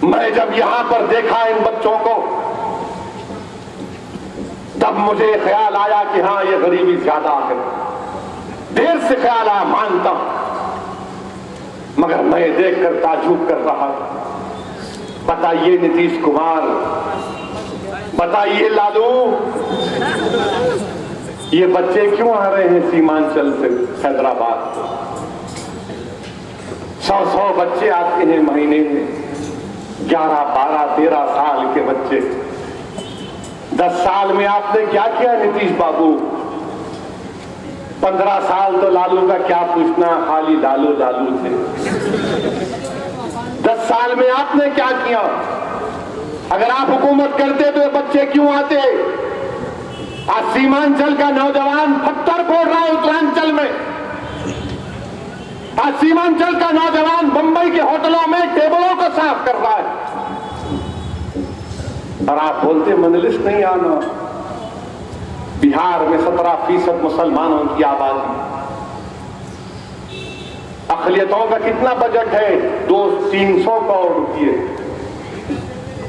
मैं जब यहां पर देखा इन बच्चों को तब मुझे ख्याल आया कि हां, ये गरीबी ज्यादा है। देर से ख्याल आया, मानता हूं, मगर मैं देखकर ताज्जुब कर रहा। बताइए नीतीश कुमार, बताइए लालू, ये बच्चे क्यों आ रहे हैं सीमांचल से हैदराबाद? 100 बच्चे आते हैं महीने में, 11, 12, 13 साल के बच्चे। 10 साल में आपने क्या किया नीतीश बाबू? 15 साल तो लालू का क्या पूछना, खाली लालू लालू थे। 10 साल में आपने क्या किया? अगर आप हुकूमत करते तो ये बच्चे क्यों आते? आज सीमांचल का नौजवान पत्थर फोड़ रहा है उत्तरांचल में। आज सीमांचल का नौजवान बंबई के होटलों में टेबलों को साफ कर रहा है, और आप बोलते मजलिस नहीं आना। बिहार में 17% मुसलमानों की आबादी। अक़लियतों का कितना बजट है? 200-300 करोड़ रुपये।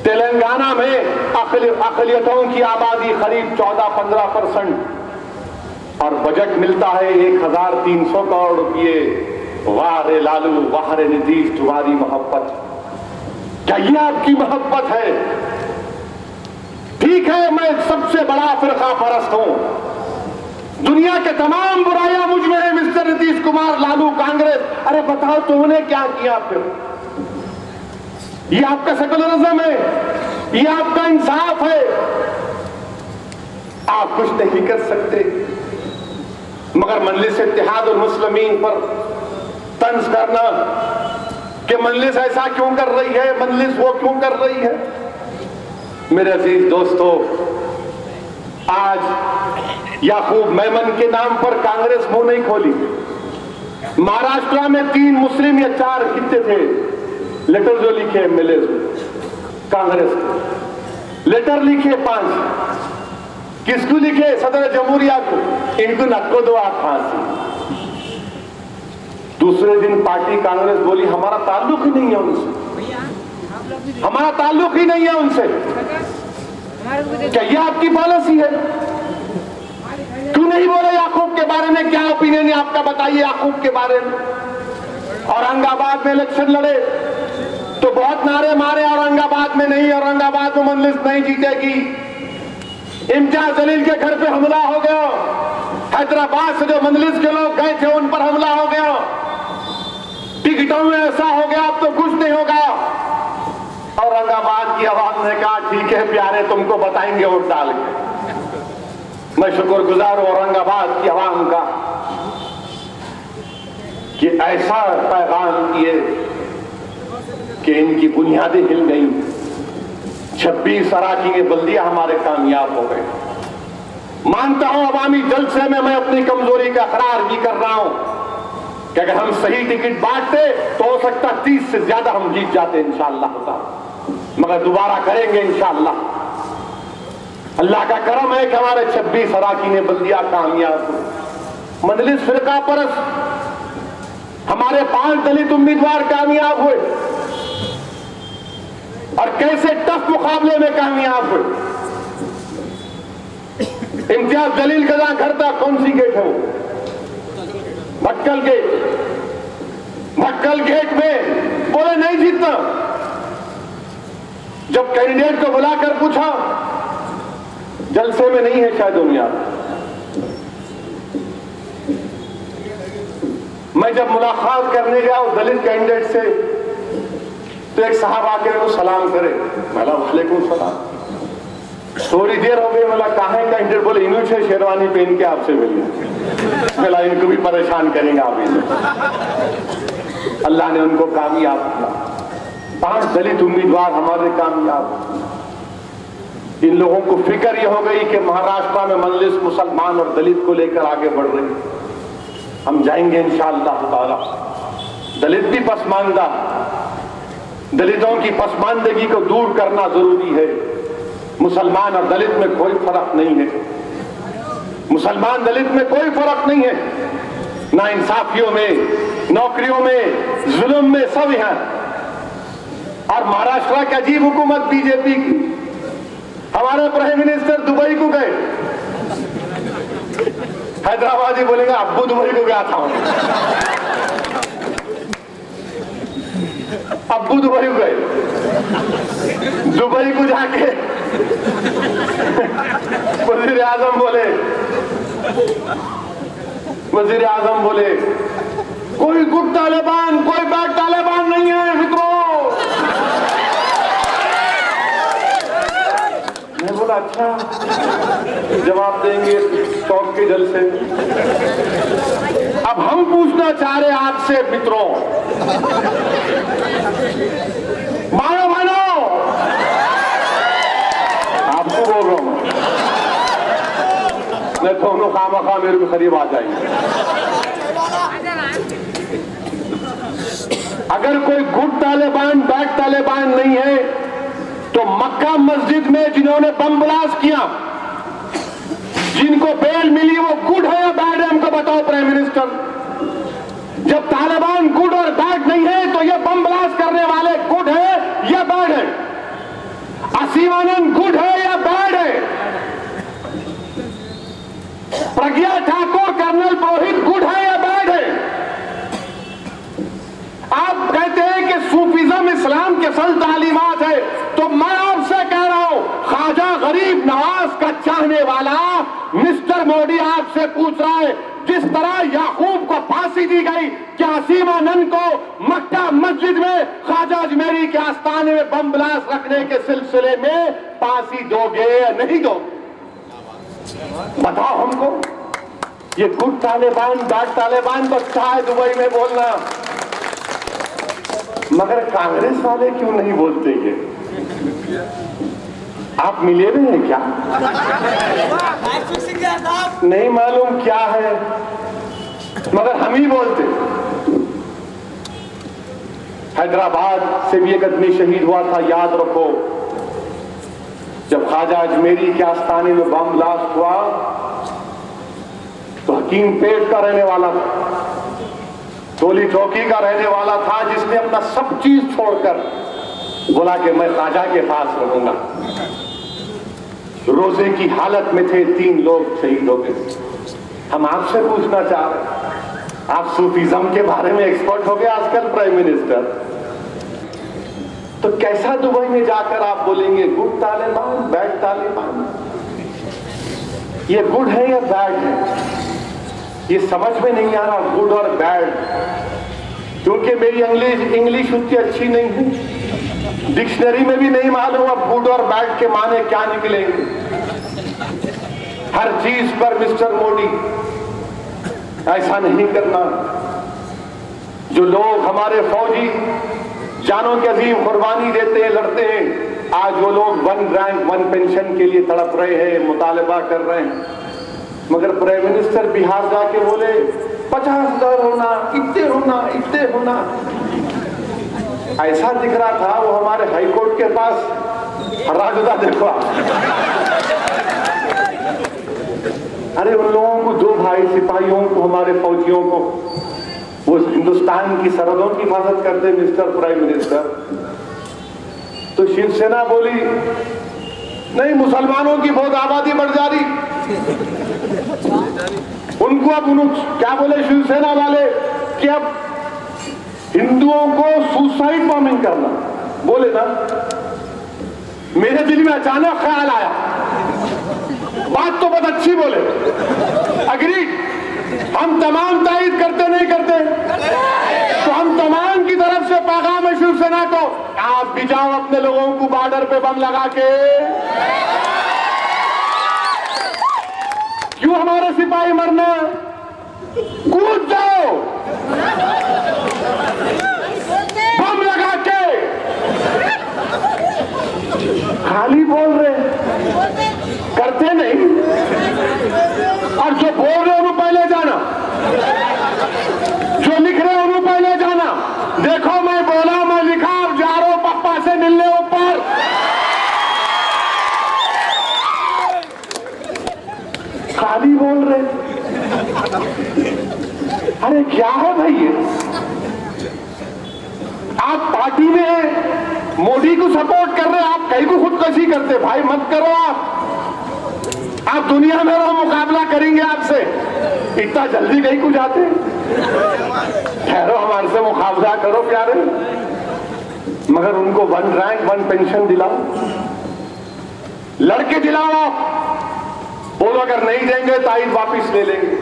तेलंगाना में अक़लियतों की आबादी करीब 14-15% और बजट मिलता है 1300 करोड़ रुपये। वाह रे लालू, वाह रे नीतीश, तुम्हारी मोहब्बत, क्या ये आपकी मोहब्बत है? ठीक है, मैं सबसे बड़ा फिरका परस्त हूं, दुनिया के तमाम बुराइयां मुझ में है, मिस्टर नीतीश कुमार, लालू, कांग्रेस। अरे बताओ तुमने क्या किया फिर? ये आपका सेकुलरिज्म है, ये आपका इंसाफ है। आप कुछ नहीं कर सकते, मगर मजलिस इत्तेहादुल मुस्लिमीन पर तंज करना कि मजलिस ऐसा क्यों कर रही है, मजलिस वो क्यों कर रही है। मेरे अजीज दोस्तों, आज याकूब मेमन के नाम पर कांग्रेस मुंह नहीं खोली। महाराष्ट्र में 3 मुस्लिम या 4 कितने थे लेटर जो लिखे एमएलए कांग्रेस को, लेटर लिखे 5, किसको लिखे? सदर जमहूरिया को, इनको नक्को दो आप फांसी। दूसरे दिन पार्टी कांग्रेस बोली हमारा ताल्लुक ही नहीं है उनसे, हमारा ताल्लुक ही नहीं है उनसे। क्या ये आपकी पॉलिसी है? क्यों नहीं बोले याकूब के बारे में? क्या ओपिनियन है आपका, बताइए याकूब के बारे में। औरंगाबाद में इलेक्शन लड़े तो बहुत नारे मारे, औरंगाबाद में नहीं, औरंगाबाद में मजलिस नहीं जीतेगी। इम्तियाज जलील के घर पे हमला हो गया, हैदराबाद से जो मजलिस के लोग गए थे उन पर हमला हो गया, टिकटों में ऐसा हो गया अब तो कुछ नहीं होगा। औरंगाबाद की आवाम ने कहा ठीक है प्यारे, तुमको बताएंगे वोट डाल के। मैं शुक्रगुजार हूं औरंगाबाद की आवाम का कि ऐसा पैगाम किए कि इनकी बुनियादें हिल गई। 26 अराकीन बल्दियां हमारे कामयाब हो गए। मानता हूं अवामी जलसे में मैं अपनी कमजोरी का इकरार भी कर रहा हूं कि अगर हम सही टिकट बांटते तो हो सकता 30 से ज्यादा हम जीत जाते इंशाअल्लाह, मगर दोबारा करेंगे इंशाअल्लाह। अल्लाह का करम है कि हमारे 26 अराकीन बल्दियां कामयाब हुए। मजलिस फिरका परस्त हमारे 5 दलित उम्मीदवार कामयाब हुए, और कैसे टफ मुकाबले में कामयाब हुए। इम्तियाज जलील का जहां घर था, कौन सी गेट है वो? भटकल गेट। भटकल गेट में बोले नहीं जीतना। जब कैंडिडेट को बुलाकर पूछा, जलसे में नहीं है शायद दुनिया। मैं जब मुलाकात करने गया उस दलित कैंडिडेट से, तो एक साहब आके वो सलाम करे, बोला वालेकुम सलाम। थोड़ी देर हो गई, बोला कहाँ है कैंडिडेट? बोले इन्हों से शेरवानी पहन के आपसे मिले। बोला इनको भी परेशान करेंगे आप इसे। अल्लाह ने उनको कामयाब किया। 5 दलित उम्मीदवार हमारे कामयाब। इन लोगों को फिक्र यह हो गई कि महाराष्ट्र में मजलिस मुसलमान और दलित को लेकर आगे बढ़ रही। हम जाएंगे इंशाअल्लाह ताला। दलित भी पसमानदा, दलितों की पसमानदगी को दूर करना जरूरी है। मुसलमान और दलित में कोई फर्क नहीं है, मुसलमान दलित में कोई फर्क नहीं है, ना इंसाफियों में, नौकरियों में, जुल्म में, सब यहां। और महाराष्ट्र की अजीब हुकूमत बीजेपी की, हमारे प्राइम मिनिस्टर दुबई को गए। हैदराबादी बोलेगा अब्बू दुबई को गया था, अब्बू दुबई को गए। दुबई को जाके वजीर आजम बोले कोई गुट तालिबान, कोई बैड तालिबान नहीं है मित्रों। मैं बोला अच्छा, जवाब देंगे चौक के जल से। अब हम पूछना चाह रहे आपसे मित्रों, मानो आपको बोल रहा हूं, मैं दोनों खामखा मेरे को करीब आ जाएंगे। अगर कोई गुड तालिबान बैड तालिबान नहीं है तो मक्का मस्जिद में जिन्होंने बम ब्लास्ट किया, जिनको बेल मिली, वो गुड है या बैड है? हमको बताओ प्राइम मिनिस्टर। जब तालिबान गुड और बैड नहीं है तो ये बम ब्लास्ट करने वाले गुड है या बैड है? असीमानंद गुड है या बैड है? प्रज्ञा ठाकुर, कर्नल पुरोहित गुड है या बैड है? आप कहते हैं कि सूफीज्म इस्लाम के असल तालीमात है, तो मैं आपसे कह रहा हूं ख्वाजा गरीब नवाज का चाहने वाला मिस्टर मोदी आपसे पूछ रहा है, जिस तरह याकूब को फांसी दी गई, क्या असीमानंद को मक्का मस्जिद में ख्वाजा अजमेरी के आस्थाने में बम ब्लास्ट रखने के सिलसिले में फांसी दोगे या नहीं दोगे? बताओ हमको। ये गुड तालिबान बैड तालिबान तो अच्छा है दुबई में बोलना, मगर कांग्रेस वाले क्यों नहीं बोलते? ये आप मिले हुए हैं क्या? नहीं मालूम क्या है, मगर हम ही बोलते। हैदराबाद से भी एक आदमी शहीद हुआ था, याद रखो। जब ख्वाजा अजमेरी के आस्थाने में बम ब्लास्ट हुआ तो हकीम पेट का रहने वाला था, टोली चौकी का रहने वाला था, जिसने अपना सब चीज छोड़कर बोला कि मैं ख्वाजा के पास रहूंगा। रोजे की हालत में थे, 3 लोग शहीद हो गए। हम आपसे पूछना चाह रहे हैं, आप सूफीज्म के बारे में एक्सपर्ट हो गए आजकल प्राइम मिनिस्टर, तो कैसा दुबई में जाकर आप बोलेंगे गुड तालिबान बैड तालिबान? ये गुड है या बैड है? ये समझ में नहीं आ रहा गुड और बैड, क्योंकि मेरी इंग्लिश उतनी अच्छी नहीं है, डिक्शनरी में भी नहीं मालूम अब गुड और बैड के माने क्या निकलेंगे। हर चीज पर मिस्टर मोदी ऐसा नहीं करना। जो लोग हमारे फौजी जानों की अजीम कुर्बानी देते हैं, लड़ते हैं, आज वो लोग 1 रैंक 1 पेंशन के लिए तड़प रहे हैं, मुतालबा कर रहे हैं, मगर प्राइम मिनिस्टर बिहार जाके बोले 50,000 होना, इतने होना, इतने होना। ऐसा दिख रहा था वो हमारे हाईकोर्ट के पास राजदा देखो। अरे उन लोगों को, 2 भाई सिपाहियों को, हमारे फौजियों को, वो हिंदुस्तान की सरहदों की हिफाजत करते मिस्टर प्राइम मिनिस्टर। तो शिवसेना बोली नहीं, मुसलमानों की बहुत आबादी बढ़ जा रही। उनको अब क्या बोले शिवसेना वाले कि अब हिंदुओं को सुसाइड बॉम्बिंग करना, बोले ना। मेरे दिल में अचानक ख्याल आया, बात तो बहुत अच्छी बोले, अग्री, हम तमाम तायद करते नहीं करते, तो हम तमाम की तरफ से पैगाम है शिवसेना को, आप भी जाओ अपने लोगों को बॉर्डर पे बम लगा के, क्यों हमारे सिपाही मरना, कूद जाओ बम लगा के। खाली बोल रहे, करते नहीं, और जो बोल रहे उन्हें पहले जाना, जो लिख रहे उन्हें पहले जाना। देखो मैं बोला, मैं लिखा, अब जा रहा हूं पप्पा से मिलने ऊपर। खाली बोल रहे, अरे क्या है भाई ये? आप पार्टी में मोदी को सपोर्ट कर रहे, आप कहीं को खुदकशी करते, भाई मत करो। आप दुनिया में रहो, मुकाबला करेंगे आपसे, इतना जल्दी कहीं को जाते? ठहरो, हमारे से मुकाबला करो प्यारे। मगर उनको 1 रैंक 1 पेंशन दिलाओ, लड़के दिलाओ, बोलो अगर नहीं देंगे ताइद वापिस ले लेंगे।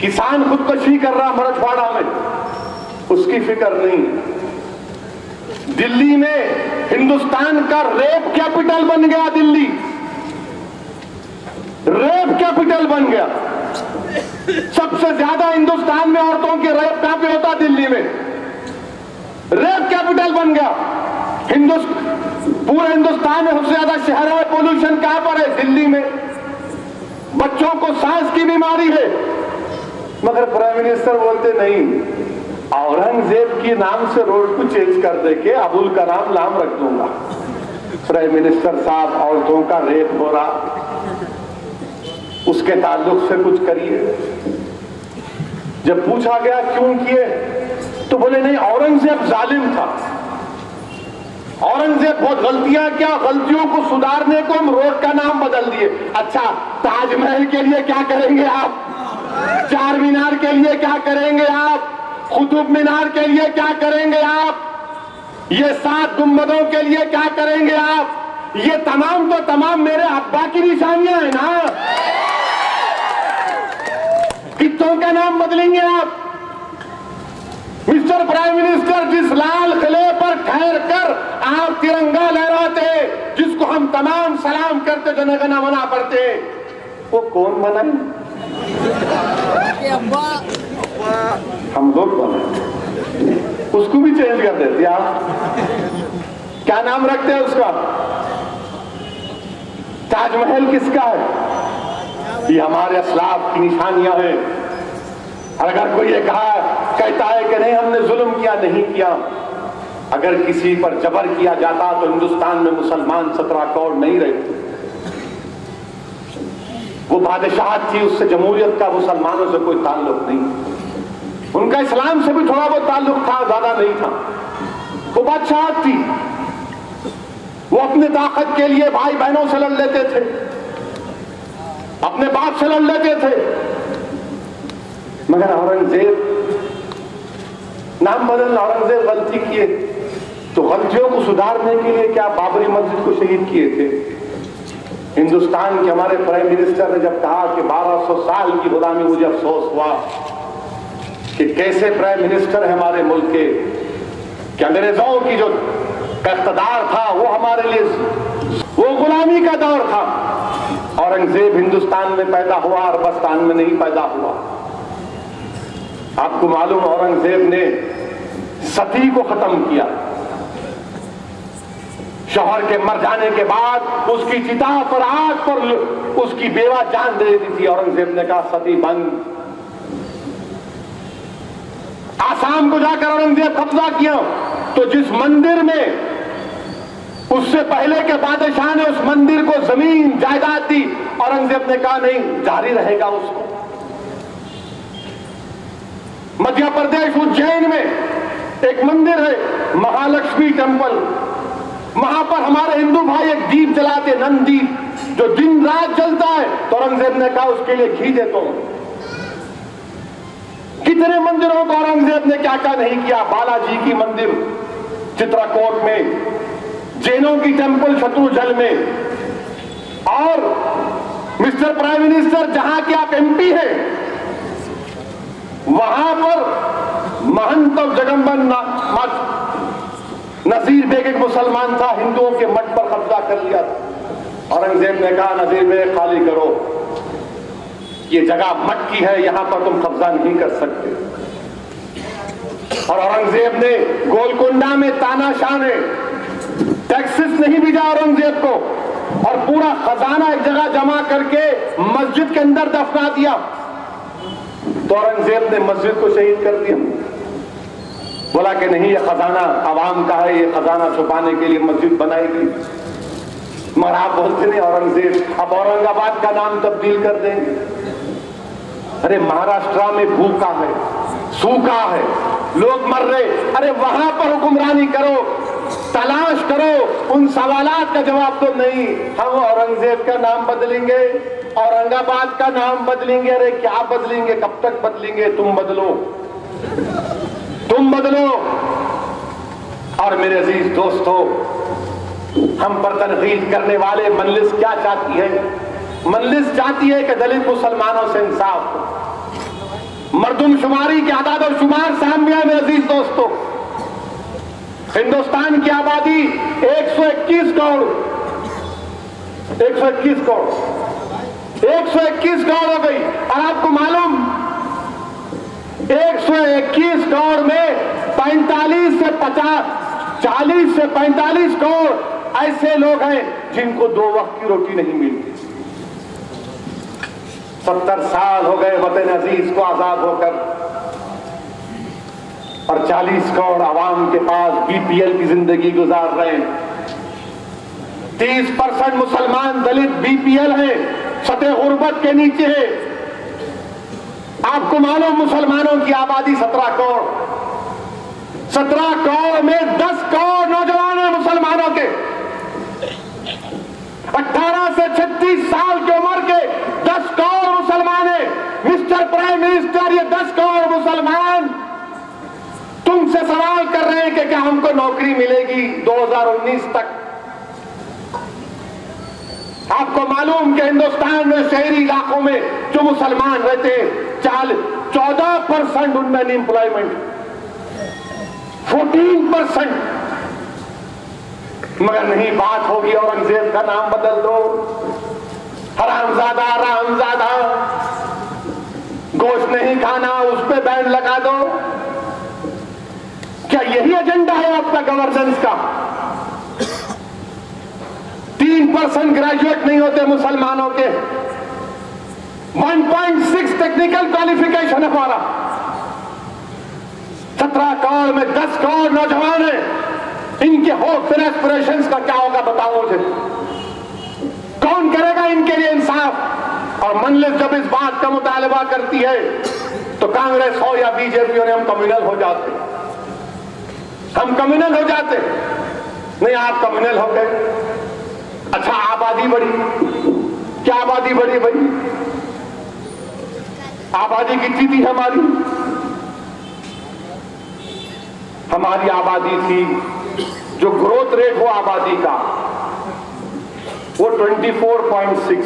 किसान खुदकशी कर रहा मराठवाड़ा में, उसकी फिक्र नहीं। दिल्ली में हिंदुस्तान का रेप कैपिटल बन गया, दिल्ली रेप कैपिटल बन गया। सबसे ज्यादा हिंदुस्तान में औरतों के रेप कहां पे होता? दिल्ली में। रेप कैपिटल बन गया। पूरे हिंदुस्तान में सबसे ज्यादा शहरों में पोल्यूशन कहां पर है? दिल्ली में। बच्चों को सांस की बीमारी है, मगर प्राइम मिनिस्टर बोलते नहीं, औरंगजेब के नाम से रोड को चेंज कर दे के अबुल कलाम नाम रख दूंगा। प्राइम मिनिस्टर साहब, औरतों का रेप हो रहा, उसके ताल्लुक से कुछ करिए। जब पूछा गया क्यों किए, तो बोले नहीं, औरंगजेब जालिम था, औरंगजेब बहुत गलतियां किया, गलतियों को सुधारने को हम रोड का नाम बदल दिए। अच्छा, ताजमहल के लिए क्या करेंगे आप? चार मीनार के लिए क्या करेंगे आप? कुतुब मीनार के लिए क्या करेंगे आप? ये 7 गुंबदों के लिए क्या करेंगे आप? ये तमाम तो तमाम मेरे अब्बा की निशानियां हैं ना। कितों का नाम बदलेंगे आप? मिस्टर प्राइम मिनिस्टर, जिस लाल किले पर ठहर कर आप तिरंगा लहराते, जिसको हम तमाम सलाम करते, जनगण मना पढ़ते, वो कौन बनाए? हम लोग बनाए। उसको भी चेंज कर देते आप। क्या नाम रखते हैं उसका? ताजमहल किसका है? ये हमारे असलाफ की निशानियां हैं। अगर कोई ये कहता है कि नहीं हमने जुल्म किया, नहीं किया। अगर किसी पर जबर किया जाता तो हिंदुस्तान में मुसलमान 17 करोड़ नहीं रहते। वो बादशाहत थी, उससे जमहूरियत का मुसलमानों से कोई ताल्लुक नहीं। उनका इस्लाम से भी थोड़ा बहुत ताल्लुक था, ज्यादा नहीं था। वो बादशाहत थी। वो अपने ताकत के लिए भाई बहनों से लड़ लेते थे, अपने बाप से लड़ लेते थे। मगर औरंगजेब, नाम बदलना, औरंगजेब गलती किए तो गलतियों को सुधारने के लिए क्या बाबरी मस्जिद को शहीद किए थे। हिंदुस्तान के हमारे प्राइम मिनिस्टर ने जब कहा कि 1200 साल की गुलामी, मुझे अफसोस हुआ कि कैसे प्राइम मिनिस्टर है हमारे मुल्क के, कि अंग्रेजों की जो इक़्तिदार था वो हमारे लिए वो गुलामी का दौर था। औरंगजेब हिंदुस्तान में पैदा हुआ, अरबस्तान में नहीं पैदा हुआ। आपको मालूम, औरंगजेब ने सती को खत्म किया। शौहर के मर जाने के बाद उसकी चिता पर, आग पर उसकी बेवा जान दे दी थी। औरंगजेब ने कहा सती बंद। आसाम को जाकर औरंगजेब कब्जा किया तो जिस मंदिर में उससे पहले के बादशाह ने उस मंदिर को जमीन जायदाद दी, औरंगजेब ने कहा नहीं, जारी रहेगा उसको। मध्य प्रदेश उज्जैन में एक मंदिर है महालक्ष्मी टेम्पल। वहां पर हमारे हिंदू भाई एक दीप जलाते, नंद दीप, जो दिन रात जलता है। तो औरंगजेब ने कहा उसके लिए घी देता हूं। कितने मंदिरों को औरंगजेब ने क्या क्या नहीं किया। बालाजी की मंदिर चित्रकूट में, जैनों की टेम्पल शत्रुंजय में, और मिस्टर प्राइम मिनिस्टर जहां के आप एमपी हैं, वहां पर महंत और जगम्बन नजीर बेग एक मुसलमान था, हिंदुओं के मठ पर कब्जा कर लिया था। औरंगजेब ने कहा नजीर बेग खाली करो, ये जगह मठ की है, यहां पर तुम कब्जा नहीं कर सकते। और औरंगजेब ने गोलकुंडा में तानाशाह ने टैक्सेस नहीं भेजा औरंगजेब को, और पूरा खजाना एक जगह जमा करके मस्जिद के अंदर दफना दिया। तो औरंगजेब ने मस्जिद को शहीद कर दिया। बोला कि नहीं, ये खजाना आवाम का है, ये खजाना छुपाने के लिए मस्जिद बनाई गई। मगर आप बोलते नहीं औरंगजेब, अब औरंगाबाद का नाम तब्दील कर देंगे। अरे महाराष्ट्र में भूखा है, सूखा है, लोग मर रहे, अरे वहां पर हुक्मरानी करो, तलाश करो, उन सवालात का जवाब तो नहीं। हम औरंगजेब का नाम बदलेंगे, औरंगाबाद का नाम बदलेंगे। अरे क्या बदलेंगे, कब तक बदलेंगे? तुम बदलो, तुम बदलो। और मेरे अजीज दोस्तों, हम पर तनकीद करने वाले मजलिस क्या चाहती है? मजलिस चाहती है कि दलित मुसलमानों से इंसाफ हो। मर्दमशुमारी के आदाद और शुमार सामने है मेरे अजीज दोस्तों। हिंदुस्तान की आबादी 121 करोड़ 121 करोड़ हो गई। और आपको मालूम 121 करोड़ में 45 से 50, 40 से 45 करोड़ ऐसे लोग हैं जिनको 2 वक्त की रोटी नहीं मिलती। 70 साल हो गए वतन अजीज को आजाद होकर, और 40 करोड़ आवाम के पास बीपीएल की जिंदगी गुजार रहे हैं। 30% मुसलमान दलित बीपीएल है, सतह गुर्बत के नीचे है। आपको मालूम मुसलमानों की आबादी 17 करोड़, 17 करोड़ में 10 करोड़ नौजवान हैं मुसलमानों के। 18 से 36 साल की उम्र के 10 करोड़ मुसलमान हैं। मिस्टर प्राइम मिनिस्टर, ये 10 करोड़ मुसलमान तुमसे सवाल कर रहे हैं कि क्या हमको नौकरी मिलेगी 2019 तक? आपको मालूम कि हिंदुस्तान में शहरी इलाकों में जो मुसलमान रहते हैं 14% उनमें अनएम्प्लॉयमेंट, 14%। मगर नहीं, बात होगी औरंगजेब का नाम बदल दो, हरामजादा रामजादा, गोश्त नहीं खाना उस पे बैन लगा दो। क्या यही एजेंडा है आपका गवर्नेंस का? 3% ग्रेजुएट नहीं होते मुसलमानों के, 1.6 टेक्निकल क्वालिफिकेशन हमारा, 17 करोड़ में 10 करोड़ नौजवान हैं। इनके होप्स एंड एस्पिरेशंस का क्या होगा बताओ मुझे? कौन करेगा इनके लिए इंसाफ? और मजलिस जब इस बात का मुतालबा करती है तो कांग्रेस हो या बीजेपी हो, हम कम्युनल हो जाते, हम कम्युनल हो जाते। नहीं, आप कम्युनल हो गए। अच्छा, आबादी बढ़ी, क्या आबादी बढ़ी भाई? आबादी कितनी थी हमारी? हमारी आबादी थी, जो ग्रोथ रेट हो आबादी का वो 24.6।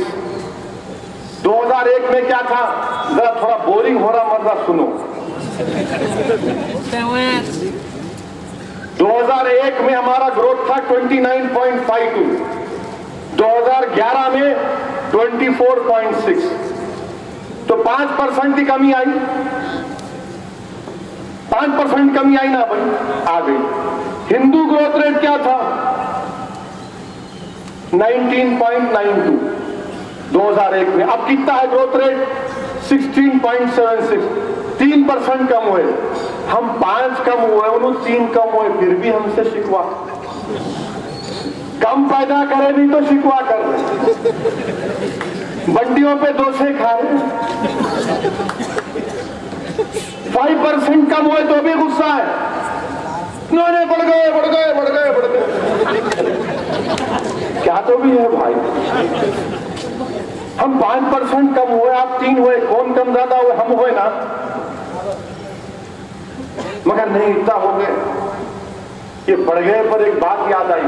2001 में क्या था? जरा थोड़ा बोरिंग हो रहा, मरना सुनो। 2001 में हमारा ग्रोथ था 29.52, 2011 में 24.6, तो 5% की कमी आई, 5% कमी आई ना भाई, आ गई। हिंदू ग्रोथ रेट क्या था? 19.92 2001 में। अब कितना है ग्रोथ रेट? 16.76, 3% कम हुए। हम 5 कम हुए, उन्होंने 3 कम हुए, फिर भी हमसे शिकवा। कम पैदा करे नहीं तो शिकवा कर रहे, मंडियों पे डोसे खा रहे। 5% कम हुए तो भी गुस्सा है, नहीं बढ़ गए बढ़ गए बढ़ गए बढ़ गए। क्या तो भी है भाई, हम 5% कम हुए, आप 3 हुए, कौन कम ज्यादा हुए? हम हुए ना। मगर नहीं, इतना हो गए, ये बढ़ गए। पर एक बात याद आई,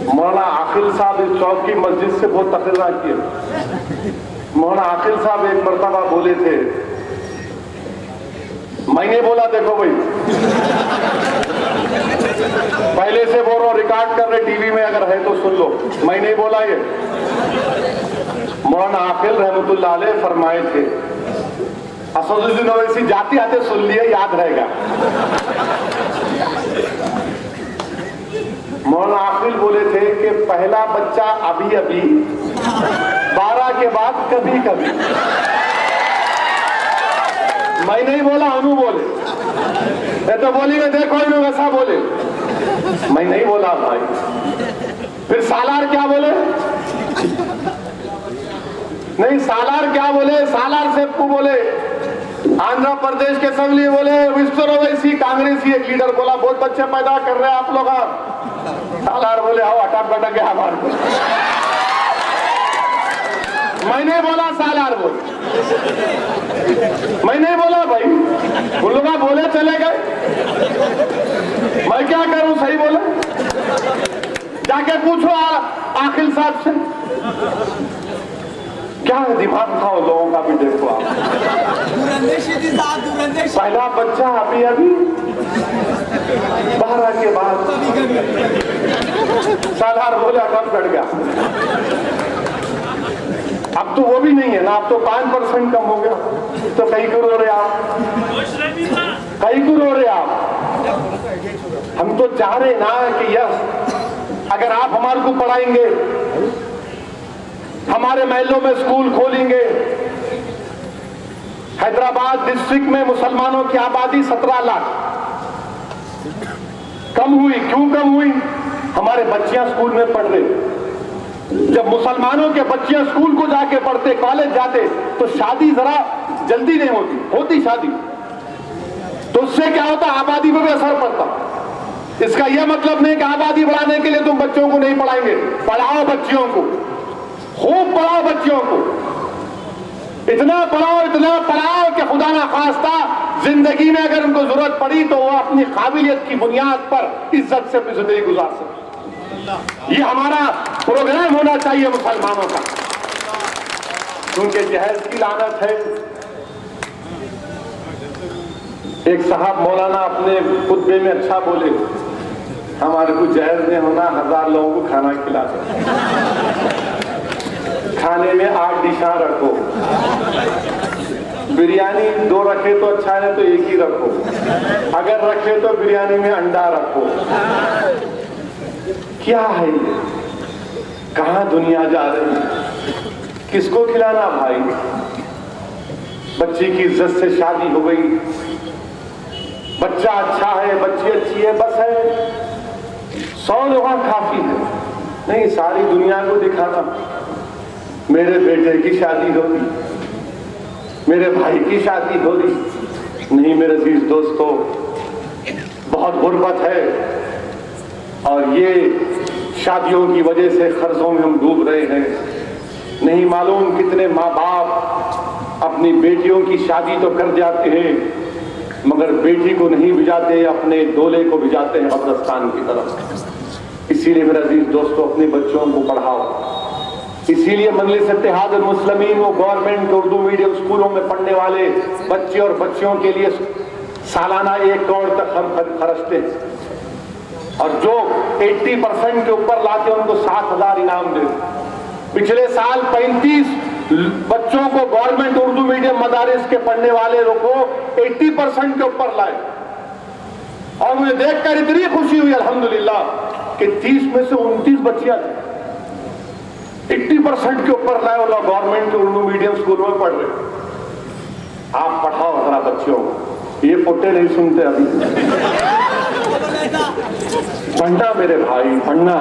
मौलाना आकिल साहब इस चौक की मस्जिद से बहुत तकरीर किए। मौलाना आकिल साहब एक मर्तबा बोले थे, मैंने बोला, देखो भाई पहले से बोल रहा हूं, रिकॉर्ड कर रहे टीवी में, अगर है तो सुन लो, मैंने बोला ये। मौलाना आकिल रहमतुल्लाह अलैह फरमाए थे, असदुद्दीन ओवैसी जाते आते सुन लिए, याद रहेगा। मौलाना आकिल बोले थे कि पहला बच्चा अभी अभी, 12 के बाद कभी कभी। मैं नहीं बोला, अनु बोले। मैं तो बोली मैं देखो इन्होंने वैसा बोले, मैं नहीं बोला भाई। फिर सालार क्या बोले? नहीं, सालार क्या बोले? सालार से को बोले, आंध्र प्रदेश के असेंबली बोले, मिस्टर ओवैसी कांग्रेसी एक लीडर बोला, बहुत बच्चे पैदा कर रहे हैं आप लोग। सालार बोले, आओ अटक बटक गया हमारे को। मैंने बोला, सालार बोले, मैं नहीं बोला भाई, उन लोग बोले चले गए, मैं क्या करूं? सही बोला, जाके पूछो आकिल साहब से, क्या दिमाग था उन लोगों का भी देखो आप। पहला बच्चा अभी अभी, 12 के बाद। सालार बोला, कब बढ़ गया? अब तो वो भी नहीं है ना, अब तो 5% कम हो गया। तो कई क्यों रो रहे आप? कई क्यों रो रहे आप? हम तो चाह रहे ना कि यस, अगर आप हमारे को पढ़ाएंगे, हमारे महलों में स्कूल खोलेंगे। हैदराबाद डिस्ट्रिक्ट में मुसलमानों की आबादी 17 लाख कम हुई। क्यों कम हुई? हमारे बच्चियां स्कूल में पढ़ रहे। जब मुसलमानों के बच्चियां स्कूल को जाके पढ़ते, कॉलेज जाते, तो शादी जरा जल्दी नहीं होती शादी, तो उससे क्या होता? आबादी पर भी असर पड़ता। इसका यह मतलब नहीं कि आबादी बढ़ाने के लिए तुम बच्चों को नहीं पढ़ाएंगे। पढ़ाओ बच्चियों को, खूब पढ़ाओ बच्चियों को, इतना पढ़ाओ कि खुदा ना खास्ता जिंदगी में अगर उनको जरूरत पड़ी तो वो अपनी काबिलियत की बुनियाद पर इज्जत से अपनी जिंदगी गुजार सके। ये हमारा प्रोग्राम होना चाहिए मुसलमानों का, क्योंकि जहेज की लानत है। एक साहब मौलाना अपने खुतबे में अच्छा बोले, हमारे को जहेज नहीं होना, 1000 लोगों को खाना खिला दो, खाने में 8 डिशा रखो, बिरयानी 2 रखे तो अच्छा है, तो 1 ही रखो, अगर रखे तो बिरयानी में अंडा रखो। क्या है ये? कहां दुनिया जा रही है? किसको खिलाना भाई? बच्ची की इज्जत से शादी हो गई, बच्चा अच्छा है, बच्ची अच्छी है, बस है, 100 लोग काफी है। नहीं, सारी दुनिया को दिखाना, मेरे बेटे की शादी हो रही, मेरे भाई की शादी हो रही। नहीं मेरे अजीज दोस्तों, बहुत गुर्बत है और ये शादियों की वजह से कर्जों में हम डूब रहे हैं। नहीं मालूम कितने माँ बाप अपनी बेटियों की शादी तो कर जाते हैं, मगर बेटी को नहीं भिजाते, अपने दूल्हे को भिजाते हैं कब्रिस्तान की तरफ। इसीलिए मेरे अजीज दोस्तों, अपने बच्चों को पढ़ाओ। इसीलिए मजलिस इत्तेहादुल मुस्लिमीन वो गवर्नमेंट के उर्दू मीडियम स्कूलों में पढ़ने वाले बच्चे और बच्चियों के लिए सालाना 1 करोड़ तक हम खर्चते हैं, और जो 80% के ऊपर लाते हैं उनको 7,000 इनाम दे। पिछले साल 35 बच्चों को गवर्नमेंट उर्दू मीडियम मदारिस के पढ़ने वाले लोग को 80% के ऊपर लाए, और मुझे देखकर इतनी खुशी हुई अल्हम्दुलिल्लाह कि 30 में से 29 बच्चियां थी, 80% के ऊपर लाए, और गवर्नमेंट के उर्दू मीडियम स्कूलों में पढ़ रहे। आप पढ़ाओ जरा बच्चों को, ये पोटे नहीं सुनते अभी। पढ़ना मेरे भाई, पढ़ना,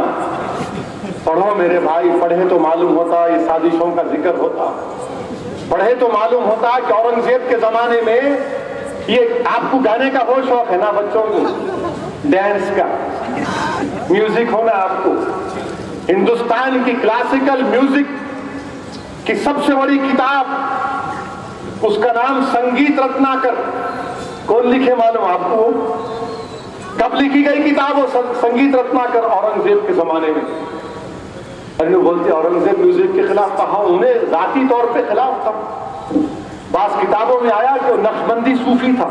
पढ़ो मेरे भाई। पढ़े तो मालूम होता ये साजिशों का जिक्र होता, पढ़े तो मालूम होता कि औरंगजेब के जमाने में, ये आपको गाने का बहुत शौक है ना बच्चों को, डांस का, म्यूजिक होना आपको। हिंदुस्तान की क्लासिकल म्यूजिक की सबसे बड़ी किताब, उसका नाम संगीत रत्नाकर। कौन लिखे मालूम आपको? कब लिखी गई किताब वो संगीत रत्नाकर? औरंगजेब के जमाने में। अरे वो बोलते औरंगजेब म्यूजिक के खिलाफ था, हाँ उन्हें जाती तौर पे खिलाफ था। बास किताबों में आया कि वो नक्शबंदी सूफी था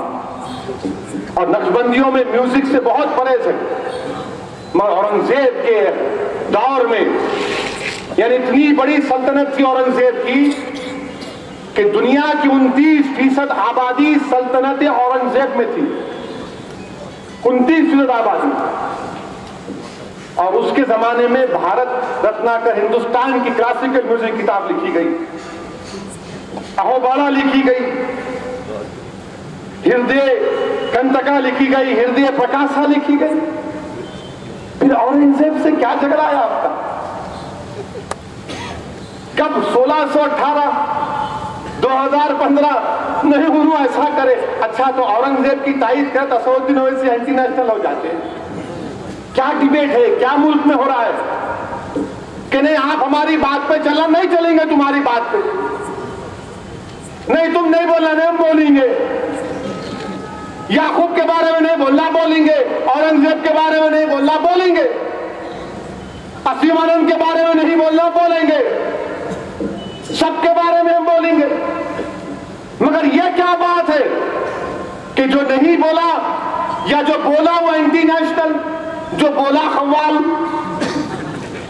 और नक्शबंदियों में म्यूजिक से बहुत परे थे, मगर औरंगजेब के दौर में, यानी इतनी बड़ी सल्तनत थी औरंगजेब की कि दुनिया की 29% आबादी सल्तनत औरंगजेब में थी, 29% आबादी। और उसके जमाने में भारत रत्नाकर, हिंदुस्तान की क्लासिकल म्यूजिक किताब लिखी गई, अहोबाला लिखी गई, हृदय कंटका लिखी गई, हृदय प्रकाशा लिखी गई। फिर औरंगजेब से क्या झगड़ा है आपका? कब 1618 2015 नहीं हुआ ऐसा करे। अच्छा तो औरंगजेब की तारीफ करे तो 100 दिन से एंटी नेशनल हो जाते हैं। क्या डिबेट है, क्या मुल्क में हो रहा है कि नहीं आप हमारी बात पे चलना, नहीं चलेंगे तुम्हारी बात पे, नहीं तुम नहीं बोलना, नहीं हम बोलेंगे। याकूब के बारे में नहीं बोलना, बोलेंगे। औरंगजेब के बारे में नहीं बोलना, बोलेंगे। असीमानंद के बारे में नहीं बोलना, बोलेंगे। सबके बारे में हम बोलेंगे। मगर यह क्या बात है कि जो नहीं बोला या जो बोला वो एंटी नेशनल, जो बोला खव्वाल,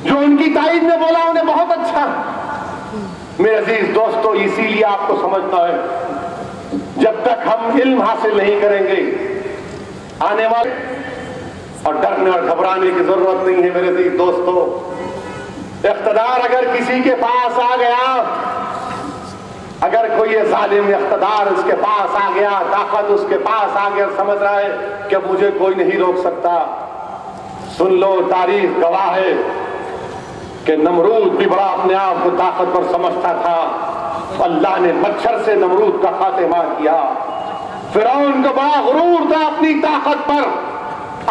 जो उनकी तारीफ में बोला उन्हें बहुत अच्छा। मेरे अजीज दोस्तों, इसीलिए आपको समझना है, जब तक हम इल्म हासिल नहीं करेंगे आने वाले, और डरने और घबराने की जरूरत नहीं है मेरे अजीज दोस्तों। इख्तिदार अगर किसी के पास आ गया, अगर कोई जालिम इख्तिदार उसके पास आ गया, ताकत उसके पास आ गया, समझ रहा है कि मुझे कोई नहीं रोक सकता। सुन लो, तारीख गवाह है कि नमरूद भी बड़ा अपने आप को ताकतवर समझता था, अल्लाह ने मच्छर से नमरूद का खात्मा किया। फिरौन को बड़ा गुरूर था अपनी ताकत पर,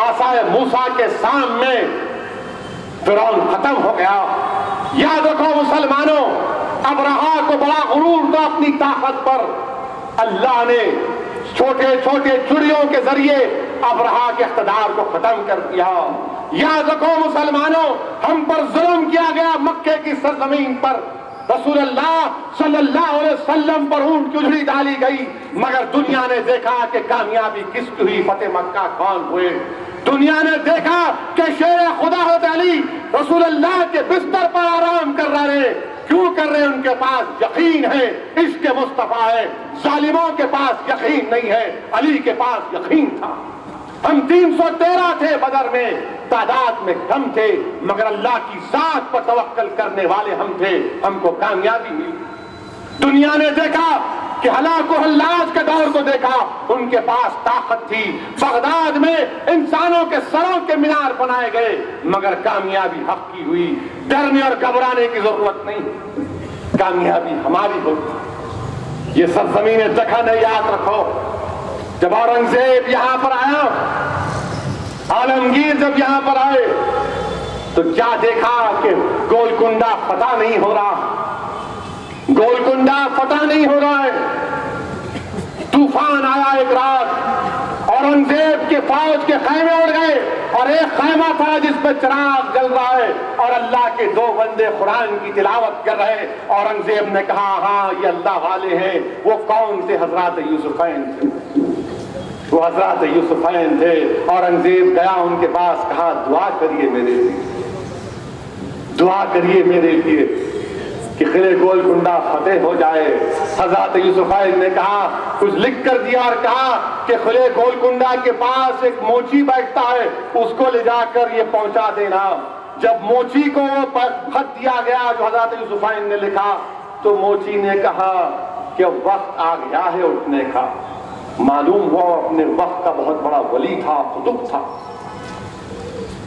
आसाए मूसा के सामने फिरौन खत्म हो गया। याद रखो मुसलमानों, अबरहा को बड़ा गुरूर था अपनी ताकत पर, अल्लाह ने छोटे छोटे चुड़ियों के जरिए अबरहा के इख्तिदार को खत्म कर दिया। याद रखो मुसलमानों, हम पर जुल्म किया गया मक्के की सरजमीन पर। रसूलुल्लाह सल्लल्लाहु अलैहि वसल्लम पर ऊंट की उजड़ी डाली गई, मगर दुनिया ने देखा कि कामयाबी किसकी हुई, फतेह मक्का कौन हुए। दुनिया ने देखा कि शेर खुदा हज़रत अली रसूलुल्लाह के बिस्तर पर आराम कर रहे। क्यों कर रहे? उनके पास यकीन है, इश्क़ मुस्तफा है। जालिमों के पास यकीन नहीं है, अली के पास यकीन था। हम 313 थे बदर में, तादाद में कम थे, मगर अल्लाह की जात पर तवक्कल करने वाले हम थे, हमको कामयाबी मिली। दुनिया ने देखा कि हलाक व हल्लाज के दौर को देखा, उनके पास ताकत थी। बगदाद में इंसानों के सरों के मीनार बनाए गए, मगर कामयाबी हक की हुई। डरने और घबराने की जरूरत नहीं, कामयाबी हमारी होगी। ये सरजमीन दखन है, याद रखो। जब औरंगजेब यहां पर आया, आलमगीर जब यहां पर आए, तो क्या देखा कि गोलकुंडा फतह नहीं हो रहा, गोलकुंडा फतह नहीं हो रहा है। तूफान आया एक रात, औरंगजेब के फौज के खैमे उड़ गए, और एक खैमा था जिस पर चिराग जल रहा है, और अल्लाह के दो बंदे कुरान की तिलावत कर रहे। औरंगजेब ने कहा, हाँ ये अल्लाह वाले हैं। वो कौन थे? हजरत यूसुफैन थे, वो हजरत यूसुफैन थे। औरंगजेब गया उनके पास, कहा दुआ करिए मेरे लिए, दुआ करिए मेरे लिए कि किले गोलकुंडा फतेह हो जाए। हजरत यूसुफैन ने कहा, कुछ लिख कर दिया और कहा कि किले गोलकुंडा के पास एक मोची बैठता है, उसको ले जाकर ये पहुंचा देना। जब मोची को वो खत दिया गया जो हजरत यूसुफैन ने लिखा, तो मोची ने कहा कि वक्त आ गया है उठने का। मालूम हुआ अपने वक्त का बहुत बड़ा वली था, खुतुब था।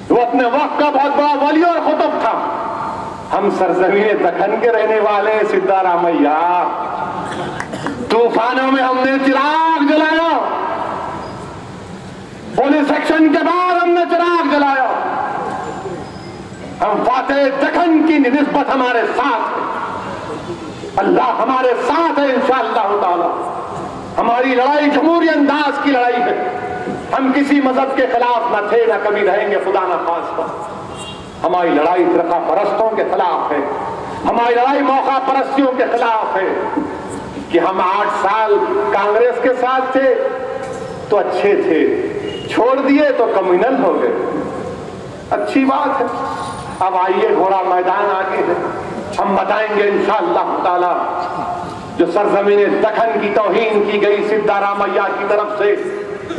वो अपने वक्त का बहुत बड़ा वली और खुतुब था। हम सरजमीन दखन के रहने वाले सिद्धारामैया, तूफानों में हमने चिराग जलाया, पुलिस एक्शन के बाद हमने चिराग जलाया। हम फातेह दखन की निस्बत हमारे साथ है, अल्लाह हमारे साथ है इंशाअल्लाह ताला। हमारी लड़ाई जमहूरी अंदाज की लड़ाई है। हम किसी मजहब के खिलाफ न थे, न कभी रहेंगे, खुदा न खास्ता। हमारी लड़ाई फिरका परस्तों के खिलाफ है, हमारी लड़ाई मौका परस्तियों के खिलाफ है। कि हम 8 साल कांग्रेस के साथ थे तो अच्छे थे, छोड़ दिए तो कम्युनल हो गए, अच्छी बात है। अब आइए घोड़ा मैदान आगे है, हम बताएंगे इंशाअल्लाह ताला जो सरजमीन दखन की तौहीन की गई सिद्धारामैया की तरफ से,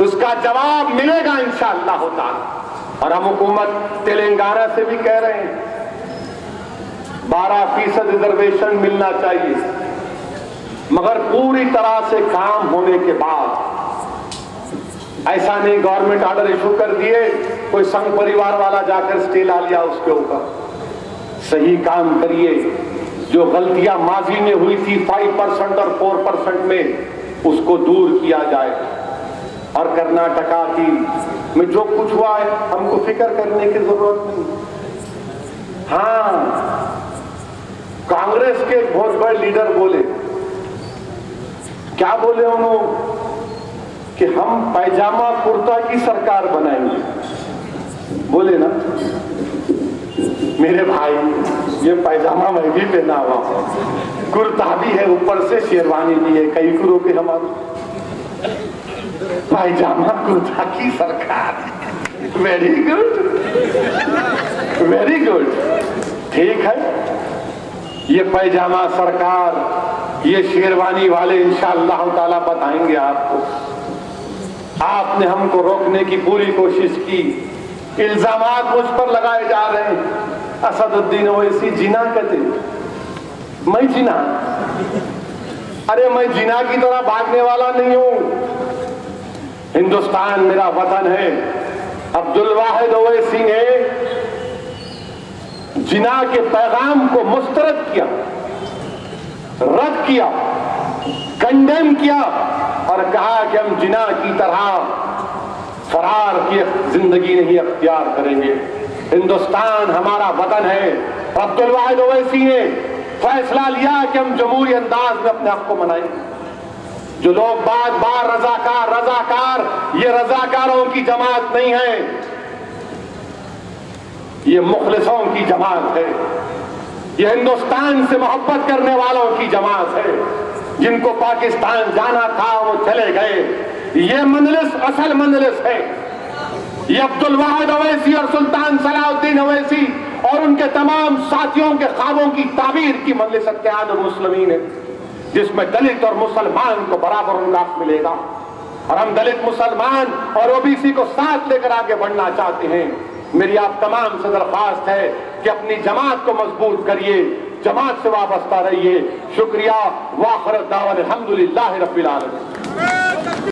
उसका जवाब मिलेगा इंशाअल्लाह ताला। और हम हुकूमत तेलंगाना से भी कह रहे हैं 12% रिजर्वेशन मिलना चाहिए, मगर पूरी तरह से काम होने के बाद। ऐसा नहीं गवर्नमेंट ऑर्डर इशू कर दिए, कोई संघ परिवार वाला जाकर स्टे ला लिया उसके ऊपर। सही काम करिए। जो गलतियां माजी में हुई थी 5% और 4% में, उसको दूर किया जाए। और कर्नाटका की में जो कुछ हुआ है, हमको फिक्र करने की जरूरत नहीं। हाँ, कांग्रेस के बहुत बड़े लीडर बोले, क्या बोले उन्होंने कि हम पैजामा कुर्ता की सरकार बनाएंगे। बोले ना मेरे भाई, ये पैजामा मैं भी पहना हुआ, कुर्ता भी है, ऊपर से शेरवानी भी है, कई कुरों के हमारे पैजामा कुर्ता की सरकार। वेरी गुड, वेरी गुड, ठीक है। ये पैजामा सरकार, ये शेरवानी वाले इंशाअल्लाह ताला बताएंगे आपको। आपने हमको रोकने की पूरी कोशिश की, इल्जामात मुझ पर लगाए जा रहे हैं। असदुद्दीन ओवैसी जिना कहते, मैं जिना, अरे मैं जिना की तरह भागने वाला नहीं हूं। हिंदुस्तान मेरा वतन है। अब्दुल वाहिद ओवैसी ने जिना के पैगाम को मुस्तरद किया, रद्द किया, कंडेम किया और कहा कि हम जिना की तरह फरार की जिंदगी नहीं अख्तियार करेंगे। हिंदुस्तान हमारा वतन है। अब्दुल वाहिद ओवैसी ने फैसला लिया कि हम जमहूरी अंदाज में अपने आप को मनाएंगे। जो लोग बार बार रजाकार रजाकार, ये रजाकारों की जमात नहीं है। ये मुखलिसों की जमात है, ये हिंदुस्तान से मोहब्बत करने वालों की जमात है, जिनको पाकिस्तान जाना था वो चले गए। ये मंजलिस असल मंजलिस है। ये अब्दुल वाहिद अवैसी और सुल्तान सलाउद्दीन अवैसी और उनके तमाम साथियों के ख्वाबों की ताबीर की मंजलिस इत्तेहादुल मुस्लिमीन है, जिसमें दलित और मुसलमान को बराबर उनका हक मिलेगा। और हम दलित, मुसलमान और ओबीसी को साथ लेकर आगे बढ़ना चाहते हैं। मेरी आप तमाम से दरख्वास्त है कि अपनी जमात को मजबूत करिए, जमात से वाबस्ता रहिए। शुक्रिया। वाखिर दावा अल्हम्दुलिल्लाहि रब्बिल आलमीन।